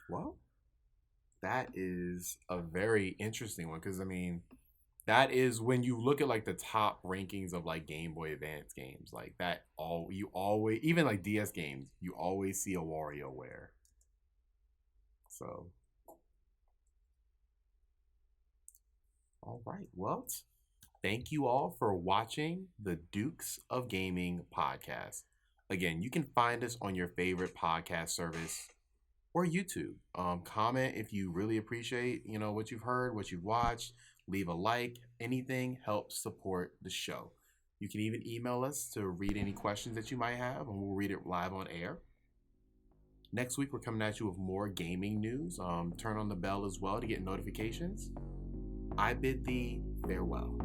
Well, that is a very interesting one because that is when you look at like the top rankings of like Game Boy Advance games, like that you always, even like DS games, you always see a WarioWare. So all right. Well, thank you all for watching the Dukes of Gaming podcast. Again, you can find us on your favorite podcast service or YouTube. Comment if you really appreciate, what you've heard, what you've watched. Leave a like. Anything helps support the show. You can even email us to read any questions that you might have, and we'll read it live on air. Next week, we're coming at you with more gaming news. Turn on the bell as well to get notifications. I bid thee farewell.